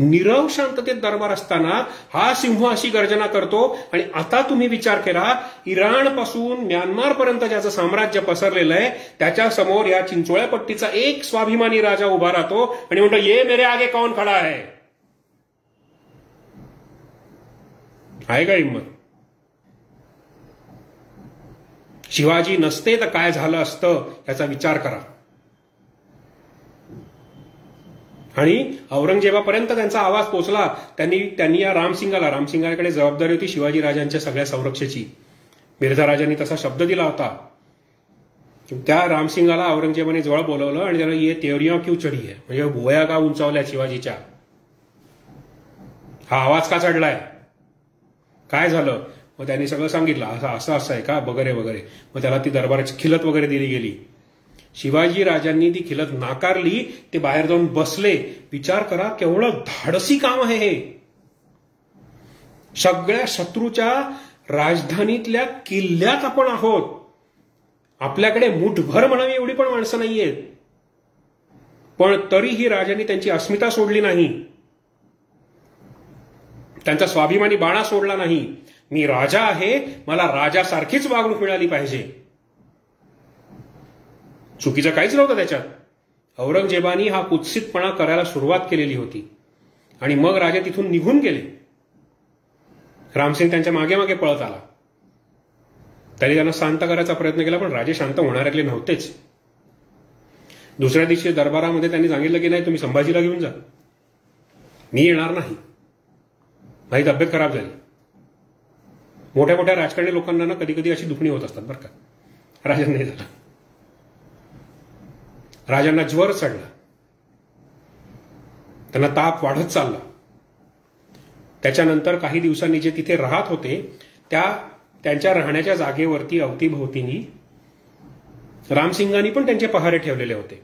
नीरव शांततेत दरबार असताना हा सिंह अशी गर्जना करतो. आणि आता तुम्ही विचार करा, इराणपासून म्यानमारपर्यंत ज्याचं साम्राज्य पसरलेलं आहे त्याच्या समोर या चिंचोळ्या पट्टीचा एक स्वाभिमानी राजा उभा राहतो आणि म्हणतो, ये मेरे आगे कौन खडा आहे का हिंमत? शिवाजी नसते तर काय झालं असतं याचा विचार करा. आणि औरंगजेबापर्यंत त्यांचा आवाज पोहोचला. त्यांनी या रामसिंगाकडे जबाबदारी होती शिवाजी राजांच्या सगळ्या संरक्षेची. मिर्झा राजांनी तसा शब्द दिला होता. त्या रामसिंगाला औरंगजेबाने जवळ बोलवलं आणि त्याला ये तेवरिया क्यू चढी आहे, म्हणजे भुवया का उंचावल्या शिवाजीच्या, हा आवाज का चढलाय, काय झालं? मग त्यांनी सगळं सांगितलं, असं आहे का वगैरे वगैरे. मग त्याला ती दरबाराची खिलत वगैरे दिली गेली. शिवाजी राजांनी ती खिलत नाकारली. ते बाहेर जाऊन बसले. विचार करा केवढं धाडसी काम आहे हे. सगळ्या शत्रूच्या राजधानीतल्या किल्ल्यात आपण आहोत. आपल्याकडे मुठभर म्हणावी एवढी पण माणसं नाहीयेत. पण तरीही राजांनी त्यांची अस्मिता सोडली नाही. त्यांचा स्वाभिमानी बाणा सोडला नाही. मी राजा आहे, मला राजासारखीच वागणूक मिळाली पाहिजे. चुकीचं काहीच नव्हतं त्याच्यात. औरंगजेबानी हा कुत्सितपणा करायला सुरुवात केलेली होती आणि मग राजे तिथून निघून गेले. रामसिंग त्यांच्या मागे मागे पळत आला. त्यांनी त्यांना शांत करायचा प्रयत्न केला, पण राजे शांत होणारे नव्हतेच. दुसऱ्या दिवशी दरबारामध्ये त्यांनी सांगितलं की नाही, तुम्ही संभाजीला घेऊन जा, मी येणार नाही, माझी तब्येत खराब झाली. मोठ्या मोठ्या राजकारणी लोकांना ना कधी कधी अशी दुखणी होत असतात बरं का. राजांना नाही झालं. राजांना ज्वर चढला, त्यांना ताप वाढत चालला. त्याच्यानंतर काही दिवसांनी जे तिथे राहत होते त्यांच्या राहण्याच्या जागेवरती अवतीभोवतीनी रामसिंगांनी पण त्यांचे पहारे ठेवलेले होते.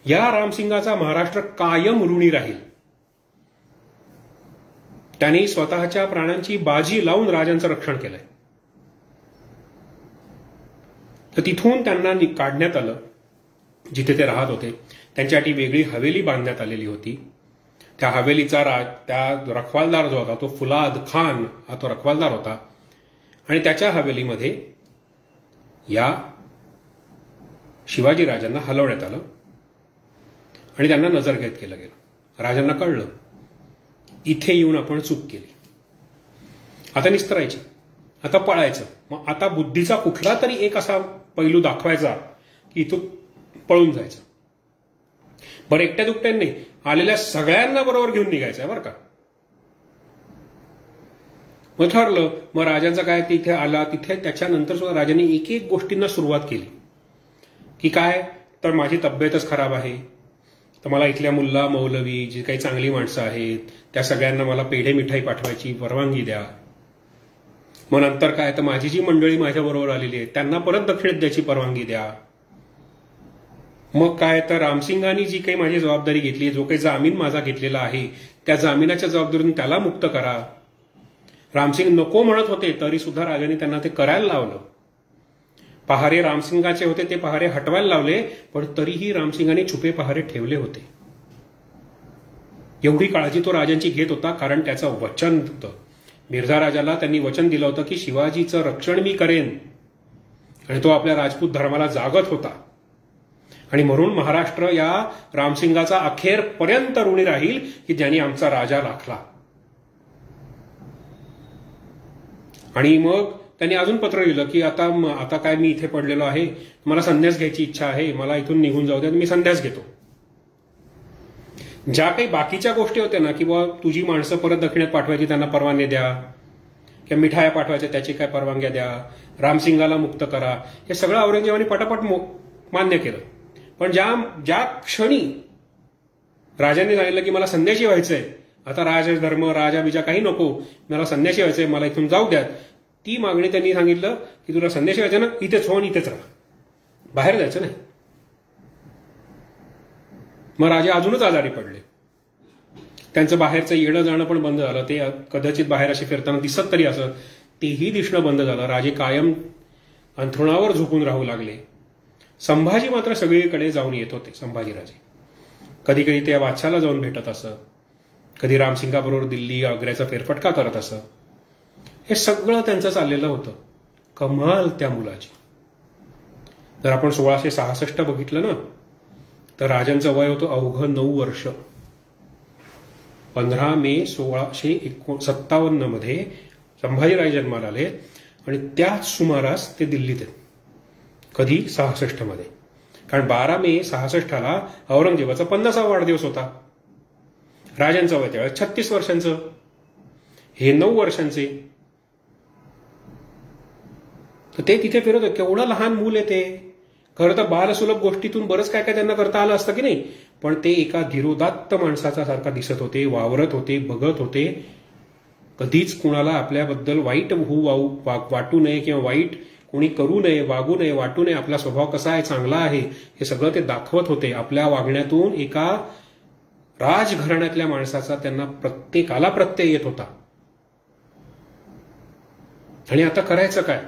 या रामसिंगाचा महाराष्ट्र कायम ऋणी राहील. त्यांनी स्वतःच्या प्राणांची बाजी लावून राजांचं रक्षण केलंय. तर तिथून त्यांना काढण्यात आलं. जिथे ते राहत होते त्यांच्यासाठी वेगळी हवेली बांधण्यात आलेली होती. त्या हवेलीचा त्या रखवालदार जो होता तो फुलाद खान हा तो रखवालदार होता. आणि त्याच्या हवेलीमध्ये या शिवाजी राजांना हलवण्यात आलं आणि त्यांना नजरकैद केलं गेलं. राजांना कळलं इथे येऊन आपण चूक केली, आता निस्तरायची, आता पळायचं. मग आता बुद्धीचा कुठला तरी एक असा पैलू दाखवायचा की इथून पळून जायचं. बरं, एकट्या दुकट्यांनी आलेल्या सगळ्यांना बरोबर घेऊन निघायचंय बरं का. मग ठरलं. मग राजांचा काय, तिथे आला. तिथे त्याच्यानंतर सुद्धा राजांनी एक एक गोष्टींना सुरुवात केली की काय, तर माझी तब्येतच खराब आहे, तर मला इथल्या मुल्ला मौलवी जी काही चांगली माणसं आहेत त्या सगळ्यांना मला पेढे मिठाई पाठवायची परवानगी द्या. मग नंतर काय, तर माझी जी मंडळी माझ्याबरोबर आलेली आहे त्यांना परत दक्षिणेत द्यायची परवानगी द्या. मग काय, तर रामसिंगांनी जी काही माझी जबाबदारी घेतली, जो काही जामीन माझा घेतलेला आहे त्या जामिनाच्या जबाबदारीतून त्याला मुक्त करा. रामसिंग नको म्हणत होते तरी सुद्धा राजांनी त्यांना ते करायला लावलं. पहारे रामसिंगाचे होते ते पहारे हटवायला लावले, पण तरीही रामसिंगांनी छुपे पहारे ठेवले होते. एवढी काळजी तो राजांची घेत होता कारण त्याचं वचन होतं. मिर्झा राजाला त्यांनी वचन दिलं होतं की शिवाजीचं रक्षण मी करेन, आणि तो आपल्या राजपूत धर्माला जागत होता. आणि म्हणून महाराष्ट्र या रामसिंगाचा अखेरपर्यंत ऋणी राहील की ज्यांनी आमचा राजा राखला. आणि मग त्यांनी अजून पत्र लिहिलं की आता काय, मी इथे पडलेलो आहे, मला संन्यास घ्यायची इच्छा आहे, मला इथून निघून जाऊ द्या, मी संन्यास घेतो. ज्या काही बाकीच्या गोष्टी होत्या ना, किंवा तुझी माणसं परत दक्षिणेत पाठवायची त्यांना परवानगी द्या, किंवा मिठाया पाठवायच्या त्याची काय परवानग्या द्या, रामसिंगाला मुक्त करा, हे सगळं औरंगजेबाने पटापट मान्य केलं. पण ज्या क्षणी राजांनी सांगितलं की मला संन्यासी व्हायचंय, आता राजधर्म राजा काही नको, मला संन्यासी व्हायचंय, मला इथून जाऊ द्या, ती मागणी त्यांनी सांगितलं की तुला संन्यासी व्हायचं ना, इथेच हो आणि इथेच राहा, बाहेर जायचं नाही. मग राजे अजूनच आजारी पडले. त्यांचं बाहेरचं येणं जाणं पण बंद झालं. ते कदाचित बाहेर असे फिरताना दिसत तरी असं, तेही दिसणं बंद झालं. राजे कायम अंथरुणावर झोपून राहू लागले. संभाजी मात्र सगळीकडे जाऊन येत होते. संभाजीराजे कधी कधी त्या बादशाला जाऊन भेटत असत, कधी रामसिंगाबरोबर दिल्ली आग्र्याचा फेरफटका करत असं. हे सगळं त्यांचं चाललेलं होतं. कमाल त्या मुलाची. जर आपण 1666 बघितलं ना, तर राजांचं वय होतं अवघं 9 वर्ष. 15 मे 1657 मध्ये संभाजीराजे जन्माला आले आणि त्याच सुमारास ते दिल्लीत आहेत. कधी 66 मध्ये. कारण 12 मे 66 औरंगजेबाचा 50वा वाढदिवस होता. राजांचं वय त्यावेळेस 36 वर्षांचं, हे 9 वर्षांचे. तर ते तिथे फिरत होते. केवढं लहान मूल आहे ते. खरं तर बालसुलभ गोष्टीतून बरंच काय काय त्यांना करता आलं असतं की नाही, पण ते एका धीरोदात्त माणसाचा सारखा दिसत होते, वावरत होते, बघत होते. कधीच कुणाला आपल्याबद्दल वाईट वाटू नये किंवा वाईट कोणी करू नये, वागू नये, वाटू नये. आपला स्वभाव कसा आहे, चांगला आहे, हे सगळं ते दाखवत होते. आपल्या वागण्यातून एका राजघराण्यातल्या माणसाचा त्यांना प्रत्येकाला प्रत्यय येत होता. आणि आता करायचं काय?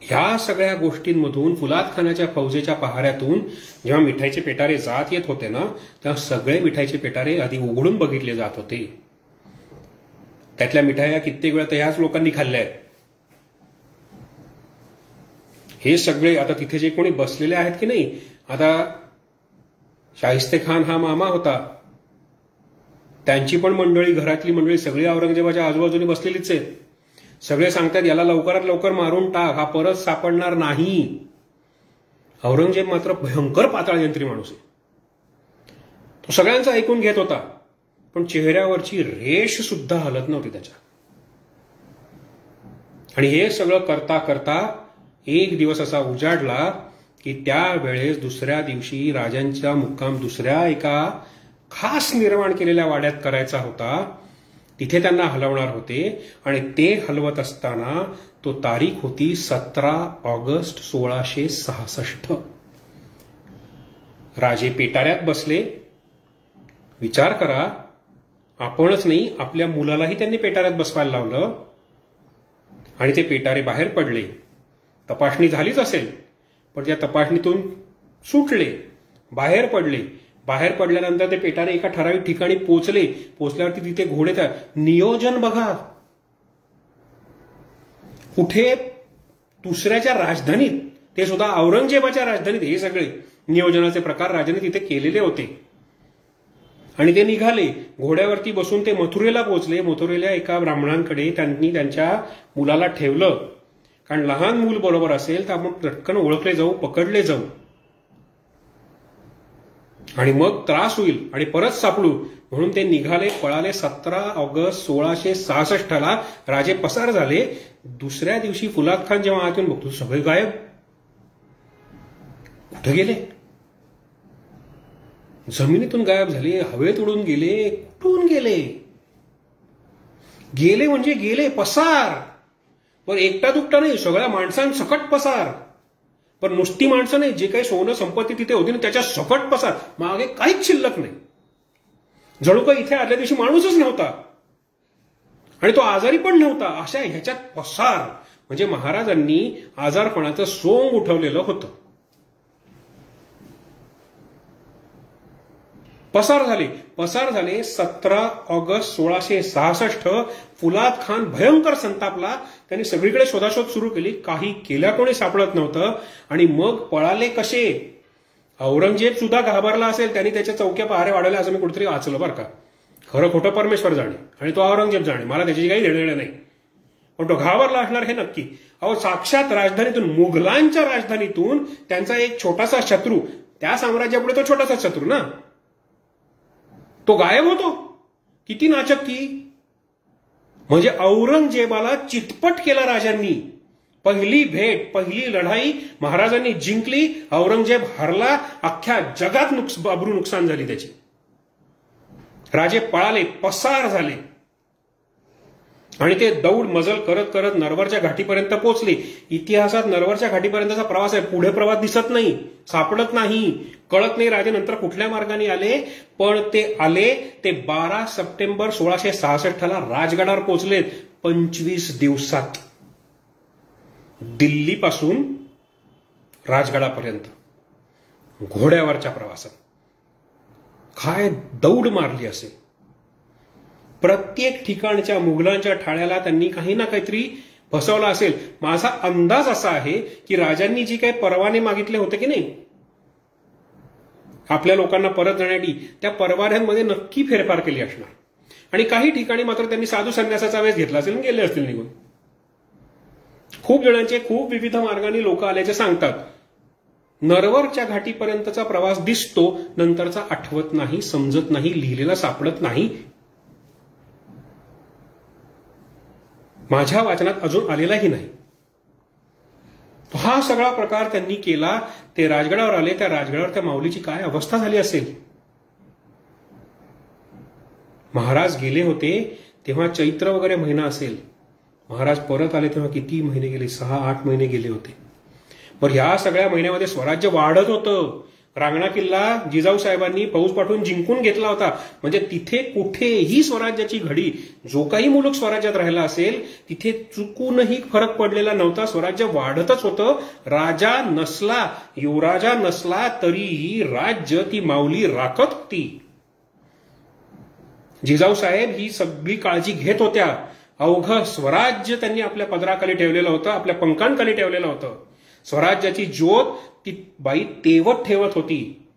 ह्या सगळ्या गोष्टींमधून फुलाद खानाच्या फौजेच्या पहाऱ्यातून जेव्हा मिठाईचे पेटारे जात येत होते ना, तेव्हा सगळे मिठाईचे पेटारे आधी उघडून बघितले जात होते. त्यातल्या मिठाया कित्येक वेळा तर ह्याच लोकांनी खाल्ल्या आहेत. हे सगळे आता तिथे जे कोणी बसलेले आहेत की नाही, आता शाहिस्ते खान हा मामा होता, त्यांची पण मंडळी, घरातली मंडळी सगळी औरंगजेबाच्या आजूबाजूने बसलेलीच आहेत. सगळे सांगतात याला लवकरात लवकर मारून टाक, हा परत सापडणार नाही. औरंगजेब मात्र भयंकर पाताळयंत्री माणूस आहे. तो सगळ्यांचं ऐकून घेत होता, पण चेहऱ्यावरची रेष सुद्धा हलत नव्हती त्याच्या. आणि हे सगळं करता करता एक दिवस असा उजाडला की त्यावेळेस दुसऱ्या दिवशी राजांचा मुक्काम दुसऱ्या एका खास निर्माण केलेल्या वाड्यात करायचा होता. तिथे त्यांना हलवणार होते आणि ते हलवत असताना तो तारीख होती 17 ऑगस्ट 1666. राजे पेटाऱ्यात बसले. विचार करा, आपणच नाही आपल्या मुलालाही त्यांनी पेटाऱ्यात बसवायला लावलं आणि ते पेटारे बाहेर पडले. तपासणी झालीच असेल, पण त्या तपासणीतून सुटले, बाहेर पडले. बाहेर पडल्यानंतर ते पेटारे एका ठराविक ठिकाणी पोचल्यावरती तिथे घोडे तयार. नियोजन बघा, कुठे दुसऱ्याच्या राजधानीत, ते सुद्धा औरंगजेबाच्या राजधानीत हे सगळे नियोजनाचे प्रकार राजाने तिथे केलेले होते. आणि ते निघाले घोड्यावरती बसून, ते मथुरेला पोहोचले. मथुरेला एका ब्राह्मणांकडे त्यांनी त्यांच्या मुलाला ठेवलं, कारण लहान मूल बरोबर असेल तर आपण पटकन ओळखले जाऊ, पकडले जाऊ आणि मग त्रास होईल आणि परत सापडू, म्हणून ते निघाले, पळाले. 17 ऑगस्ट 1666 राजे पसार झाले. दुसऱ्या दिवशी फुलाद खान जेव्हा आत येऊन बघतो सगळे गायब. कुठे गेले? जमिनीतून गायब झाले, हवेत उडून गेले. कुठून गेले? गेले म्हणजे गेले पसार. पण एकटा दुकटा नाही, सगळ्या माणसांसकट पसार. पण नुसती माणसं नाही, जे काही सोनं संपत्ती तिथे होती ना त्याच्या सकट पसार. मागे काहीच शिल्लक नाही. जणू काही इथे आदल्या दिवशी माणूसच नव्हता आणि तो आजारी पण नव्हता. अशा ह्याच्यात पसार. म्हणजे महाराजांनी आजारपणाचं सोंग उठवलेलं होतं. पसार झाले. 17 ऑगस्ट 1666 फुलाद खान भयंकर संतापला. त्यांनी सगळीकडे शोधाशोध सुरू केली. काही केल्या कोणी सापडत नव्हतं. आणि मग पळाले कसे? औरंगजेब सुद्धा घाबरला असेल, त्यांनी त्याच्या चौक्या पहाऱ्या वाढवल्या असं मी कुठेतरी वाचलं बरं का. खरं खोटं परमेश्वर जाणे आणि तो औरंगजेब जाणे, मला त्याची काही देणं नाही. पण तो घाबरला असणार हे नक्की. अहो, साक्षात राजधानीतून, मुघलांच्या राजधानीतून त्यांचा एक छोटासा शत्रू, त्या साम्राज्यापुढे तो छोटासा शत्रू ना, तो गायब होतो. किती नाचक्की. म्हणजे औरंगजेबाला चितपट केला राजांनी. पहिली भेट, पहिली लढाई महाराजांनी जिंकली. औरंगजेब हरला. अख्ख्या जगात अब्रू नुकसान झाली त्याची. राजे पळाले, पसार झाले आणि ते दौड मजल करत करत नरवरच्या घाटीपर्यंत पोहोचले. इतिहासात नरवरच्या घाटीपर्यंतचा प्रवास आहे. पुढे प्रवास दिसत नाही, सापडत नाही, कळत नाही राजे नंतर कुठल्या मार्गाने आले. पण ते आले. ते 12 सप्टेंबर 1666 राजगडावर पोहोचले. 25 दिवसात दिल्लीपासून राजगडापर्यंत घोड्यावरच्या प्रवासात. काय दौड मारली असेल. प्रत्येक ठिकाणच्या मुघलांच्या ठाण्याला त्यांनी काही ना काहीतरी फसवलं असेल. माझा अंदाज असा आहे की राजांनी जी काही परवाने मागितले होते की नाही आपल्या लोकांना परत जाण्यासाठी, त्या परवान्यांमध्ये नक्की फेरफार केली असणार. आणि काही ठिकाणी मात्र त्यांनी साधू संन्यासाचा वेश घेतला असेल आणि गेले असतील निघून. खूप जणांचे खूप विविध मार्गाने लोक आल्याचे सांगतात. नरवरच्या घाटीपर्यंतचा प्रवास दिसतो, नंतरचा आठवत नाही, समजत नाही, लिहिलेला सापडत नाही. माझ्या वाचनात अजून आलेलाही नाही. हा सगळा प्रकार त्यांनी केला. ते राजगडावर आले. त्या राजगडावर त्या माऊलीची काय अवस्था झाली असेल. महाराज गेले होते तेव्हा चैत्र वगैरे महिना असेल. महाराज परत आले तेव्हा किती महिने गेले, 6-8 महिने गेले होते. पण ह्या सगळ्या महिन्यामध्ये स्वराज्य वाढत होतं. रांगणा किल्ला जिजाऊ साहेबांनी फौज पाठवून जिंकून घेतला होता. म्हणजे तिथे कुठेही स्वराज्याची घडी, जो काही मुलूक स्वराज्यात राहिला असेल तिथे चुकूनही फरक पडलेला नव्हता. स्वराज्य वाढतच होतं. राजा नसला, युवराजा नसला तरीही राज्य ती माऊली राखत होती. जिजाऊ साहेब ही सगळी काळजी घेत होत्या. अवघं स्वराज्य त्यांनी आपल्या पदराखाली ठेवलेलं होतं, आपल्या पंखांखाली ठेवलेलं होतं. स्वराज्याची ज्योत ती बाई तेवत ठेवत होती.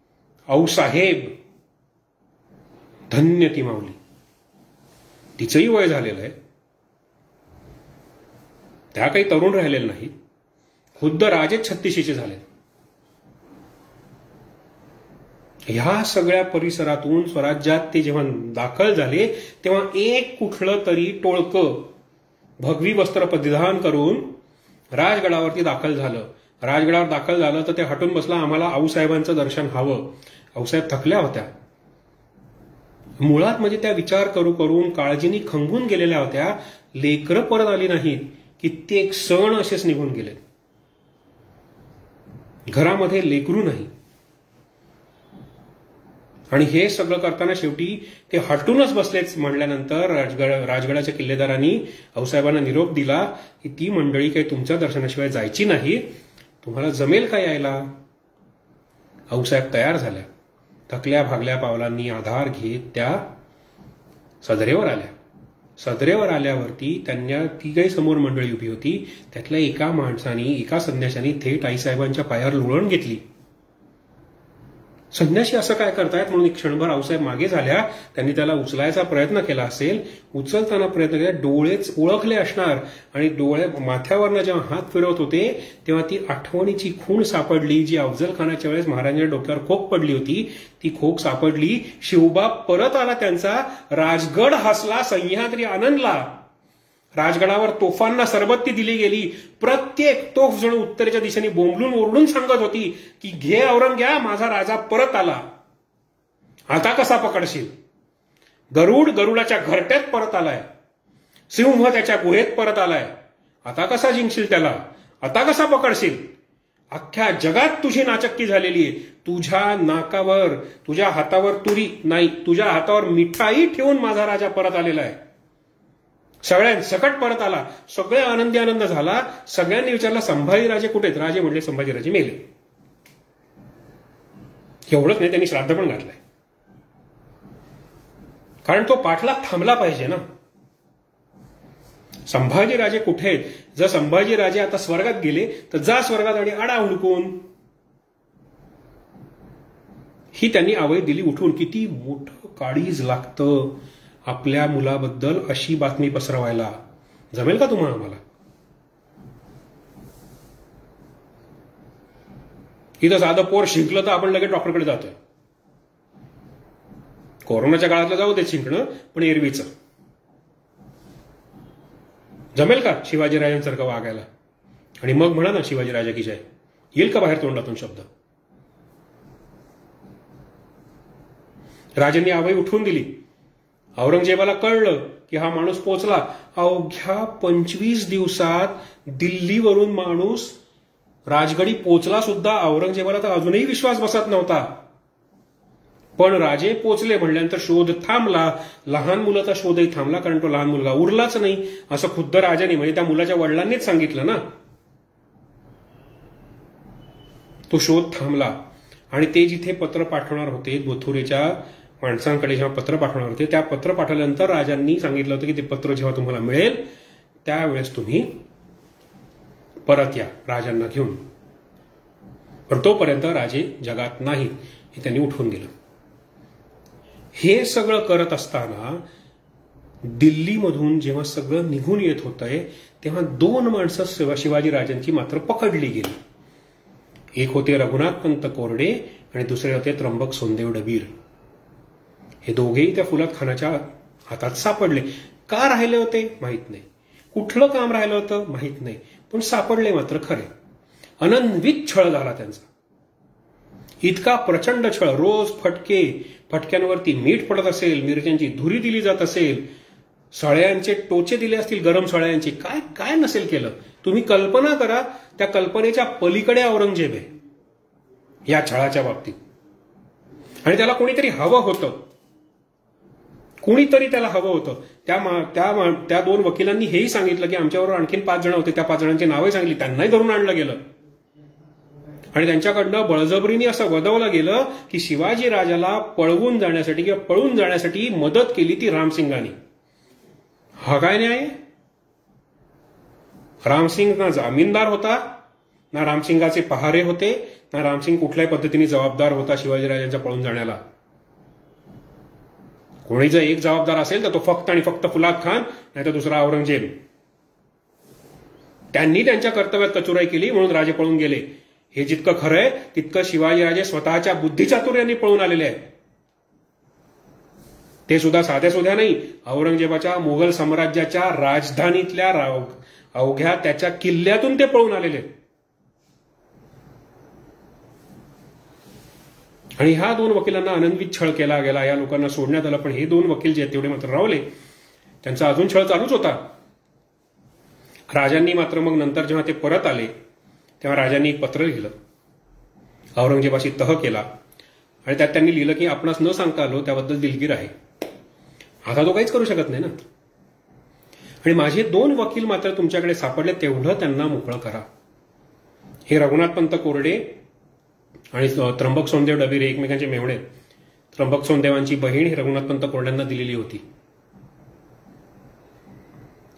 आऊसाहेब, धन्य ती माऊली. तिचंही वय झालेलं आहे. त्या काही तरुण राहिलेल्या नाही. खुद्द राजे 36चे झाले. ह्या सगळ्या परिसरातून स्वराज्यात ते जेव्हा दाखल झाले तेव्हा एक कुठलं तरी टोळकं भगवी वस्त्र परिधान करून राजगडावरती दाखल झालं. राजगडावर दाखल झालं तर ते हटून बसला, आम्हाला आऊसाहेबांचं दर्शन हवं. आऊसाहेब थकल्या होत्या. मुळात म्हणजे त्या विचार करून काळजीने खंगून गेलेल्या होत्या. लेकरं परत आली नाहीत. कित्येक सण असेच निघून गेले. घरामध्ये लेकरू नाही. आणि हे सगळं करताना शेवटी ते हटूनच बसलेच म्हणल्यानंतर राजगडाच्या किल्लेदारांनी आऊसाहेबांना निरोप दिला की ती मंडळी काही तुमच्या दर्शनाशिवाय जायची नाही, तुम्हाला जमेल का यायला. आऊसाहेब तयार झाल्या. थकल्या भागल्या पावलांनी आधार घेत त्या सदरेवर आल्या. सदरेवर आल्यावरती त्यांना ती काही समोर मंडळी उभी होती. त्यातल्या एका माणसाने, एका संन्याशाने थेट आईसाहेबांच्या पायावर लोळण घेतली. संन्याशी असं काय करतायत म्हणून एक क्षणभर आऊसाहेब मागे झाल्या. त्यांनी त्याला उचलायचा प्रयत्न केला असेल. उचलताना प्रयत्न केला, डोळेच ओळखले असणार. आणि डोळे माथ्यावरनं जेव्हा हात फिरवत होते तेव्हा ती आठवणीची खूण सापडली जी अफजल खानाच्या वेळेस महाराजांच्या डोक्यावर खोक पडली होती. ती खोक सापडली. शिवबाप परत आला त्यांचा. राजगड हसला, सह्याद्री आनंदला. राजगडावर तोफांना सरबत्ती दिली गेली. प्रत्येक तोफ जणू उत्तरेच्या दिशेने बोंबलून ओरडून सांगत होती की घे औरंग्या, माझा राजा परत आला. आता कसा पकडशील. गरुड गरुडाच्या घरट्यात परत आलाय. सिंह त्याच्या गुहेत परत आलाय. आता कसा जिंकशील त्याला. आता कसा पकडशील. अख्ख्या जगात तुझी नाचक्की झालेली आहे. तुझ्या नाकावर, तुझ्या हातावर तुरी नाही, तुझ्या हातावर मिठाई ठेवून माझा राजा परत आलेला आहे. सगळ्यांसकट परत आला. सगळे आनंदी आनंद झाला. सगळ्यांनी विचारलं संभाजीराजे कुठेत. राजे म्हणले संभाजीराजे मेले. एवढंच नाही, त्यांनी श्राद्ध पण घातलंय. कारण तो पाठला थांबला पाहिजे ना. संभाजीराजे कुठे आहेत. जर संभाजीराजे आता स्वर्गात गेले तर जा स्वर्गात आणि आडा हुडकून. ही त्यांनी आवई दिली उठून. किती मोठं काळीज लागतं आपल्या मुलाबद्दल अशी बातमी पसरवायला. जमेल का तुम्हाला. आम्हाला इथं साधं पोर शिंकलं तर आपण लगेच डॉक्टरकडे जातोय. कोरोनाच्या काळातलं जाऊ दे शिंकणं, पण एरवीचं जमेल का शिवाजीराजांसारखं वागायला. आणि मग म्हणा ना शिवाजीराजा की जय. येईल का बाहेर तोंडातून शब्द. राजांनी आवई उठवून दिली. औरंगजेबाला कळलं की हा माणूस पोचला. अवघ्या 25 दिवसात दिल्लीवरून माणूस राजगडी पोचला सुद्धा. औरंगजेबाला तर अजूनही विश्वास बसत नव्हता. पण राजे पोचले म्हणल्यानंतर शोध थांबला. लहान मुलाचा शोधही थांबला, कारण तो लहान मुलगा उरलाच नाही असं खुद्द राजाने म्हणजे त्या मुलाच्या वडिलांनीच सांगितलं ना. तो शोध थांबला आणि ते जिथे पत्र पाठवणार होते मथुरेच्या माणसांकडे जेव्हा पत्र पाठवणार होते, त्या पत्र पाठवल्यानंतर राजांनी सांगितलं होतं की ते पत्र जेव्हा तुम्हाला मिळेल त्यावेळेस तुम्ही परत या राजांना घेऊन. पण तोपर्यंत राजे जगात नाहीत हे त्यांनी उठवून दिलं. हे सगळं करत असताना दिल्लीमधून जेव्हा सगळं निघून येत होतंय तेव्हा 2 माणसं शिवाजी राजांची मात्र पकडली गेली. एक होते रघुनाथपंत कोरडे आणि दुसरे होते त्र्यंबक सोनदेव डबीर. हे दोघेही त्या फुलात खानाच्या हातात सापडले. का राहिले होते माहित नाही, कुठलं काम राहिलं होतं माहित नाही, पण सापडले मात्र खरे. अनन्वित छळ झाला त्यांचा, इतका प्रचंड छळ. रोज फटक्यांवरती मीठ पडत असेल, मिरच्यांची धुरी दिली जात असेल, सळ्यांचे टोचे दिले असतील, गरम सळ्यांचे. काय काय नसेल केलं. तुम्ही कल्पना करा, त्या कल्पनेच्या पलीकडे औरंगजेब आहे या छळाच्या बाबतीत. आणि त्याला कोणीतरी हवं होतं, कुणीतरी त्याला हवं होतं. त्या 2 वकिलांनी हेही सांगितलं की आमच्याबरोबर आणखीन 5 जण होते, त्या 5 जणांची नावे सांगितली, त्यांनाही धरून आणलं गेलं आणि त्यांच्याकडनं बळजबरीने असं वदवलं गेलं की शिवाजी राजाला पळवून जाण्यासाठी किंवा पळून जाण्यासाठी मदत केली ती रामसिंगांनी. हा काय न्याय? रामसिंग ना जामीनदार होता, ना रामसिंगाचे पहारे होते, ना रामसिंग कुठल्याही पद्धतीने जबाबदार होता शिवाजीराजांच्या पळून जाण्याला. कोणी जर एक जबाबदार असेल तर तो फक्त आणि फक्त फुलाद खान, नाही तर दुसरा औरंगजेब. त्यांनी त्यांच्या कर्तव्यात कचुराई केली म्हणून राजे पळून गेले. हे जितकं खरं आहे तितकं शिवाजीराजे स्वतःच्या बुद्धिचातुर्याने पळून आलेले आहेत. ते सुद्धा साध्या सुध्या नाही, औरंगजेबाच्या मुघल साम्राज्याच्या राजधानीतल्या अवघ्या त्याच्या किल्ल्यातून ते पळून आलेले. आणि ह्या 2 वकिलांना अनन्वित छळ केला गेला, या लोकांना सोडण्यात आलं. पण हे 2 वकील जे तेवढे मात्र रावले, त्यांचा अजून छळ चालूच होता. राजांनी मात्र मग नंतर जेव्हा ते परत आले तेव्हा राजांनी एक पत्र लिहिलं, औरंगजेबाशी तह केला आणि त्यात त्यांनी लिहिलं की आपणास न सांगता आलो त्याबद्दल दिलगीर आहे. आता तो काहीच करू शकत नाही ना. आणि माझे 2 वकील मात्र तुमच्याकडे सापडले, तेवढं त्यांना मोकळं करा. हे रघुनाथपंत कोरडे आणि त्र्यंबक सोनदेव डबीर एकमेकांचे मेहुणे. त्र्यंबक सोनदेवांची बहीण ही रघुनाथपंत कोरड्यांना दिलेली होती.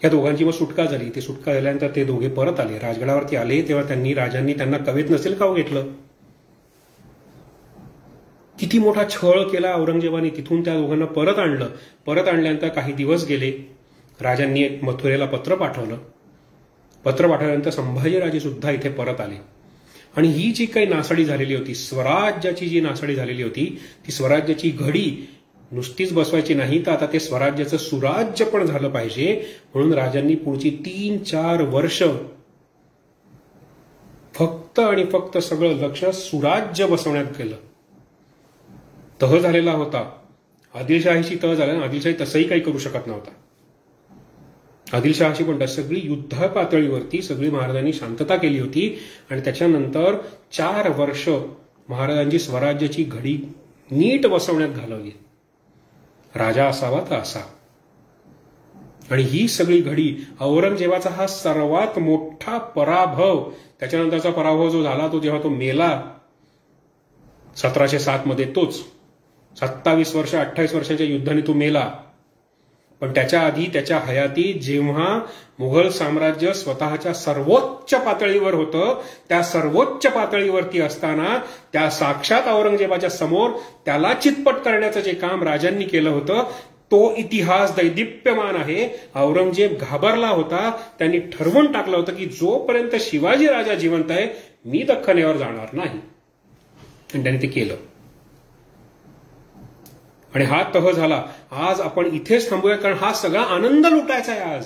या दोघांची मग सुटका झाली. ती सुटका झाल्यानंतर ते दोघे परत आले, राजगडावरती आले. तेव्हा राजांनी त्यांना कवेत नसेल खाऊ घेतलं. किती मोठा छळ केला औरंगजेबाने. तिथून त्या दोघांना परत आणलं. परत आणल्यानंतर काही दिवस गेले. राजांनी एक मथुरेला पत्र पाठवलं. पत्र पाठवल्यानंतर संभाजीराजे सुद्धा इथे परत आले. आणि ही जी काही नासाडी झालेली होती, स्वराज्याची जी नासाडी झालेली होती, ती स्वराज्याची घडी नुसतीच बसवायची नाही, तर आता ते स्वराज्याचं सुराज्य पण झालं पाहिजे. म्हणून राजांनी पुढची 3-4 वर्ष फक्त आणि फक्त सगळं लक्ष सुराज्य बसवण्यात गेलं. तह झालेला होता, आदिलशाहीची तह झाला. आदिलशाही तसंही काही करू शकत नव्हता. आदिलशहाशी पण सगळी युद्ध पातळीवरती सगळी महाराजांनी शांतता केली होती. आणि त्याच्यानंतर 4 वर्ष महाराजांची स्वराज्याची घडी नीट बसवण्यात घालवली. राजा असावा तर असा. आणि ही सगळी घडी औरंगजेबाचा हा सर्वात मोठा पराभव. त्याच्यानंतरचा पराभव जो झाला तो जेव्हा तो मेला 1707 मध्ये, तोच 27 वर्ष 28 वर्षाच्या युद्धाने तो मेला. पण त्याच्या आधी त्याच्या हयातीत जेव्हा मुघल साम्राज्य स्वतःच्या सर्वोच्च पातळीवर होतं, त्या सर्वोच्च पातळीवरती असताना त्या साक्षात औरंगजेबाच्या समोर त्याला चितपट करण्याचं जे काम राजांनी केलं होतं, तो इतिहास दैदिप्यमान आहे. औरंगजेब घाबरला होता. त्यांनी ठरवून टाकलं होतं की जोपर्यंत शिवाजी राजा जिवंत आहे मी दख्खनेवर जाणार नाही. आणि त्यांनी ते केलं. आणि हा तह झाला. आज आपण इथेच थांबूया, कारण हा सगळा आनंद लुटायचा आहे.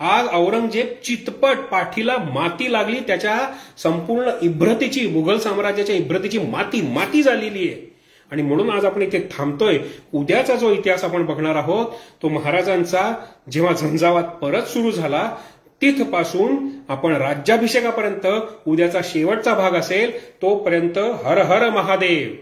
आज औरंगजेब चितपट, पाठीला माती लागली. त्याच्या संपूर्ण इब्रतीची, मुघल साम्राज्याच्या इब्रतीची माती झालेली आहे. आणि म्हणून आज आपण इथे थांबतोय. उद्याचा जो इतिहास आपण बघणार आहोत तो महाराजांचा जेव्हा झंझावात परत सुरू झाला तिथपासून आपण राज्याभिषेकापर्यंत उद्याचा शेवटचा भाग असेल. तोपर्यंत हर हर महादेव.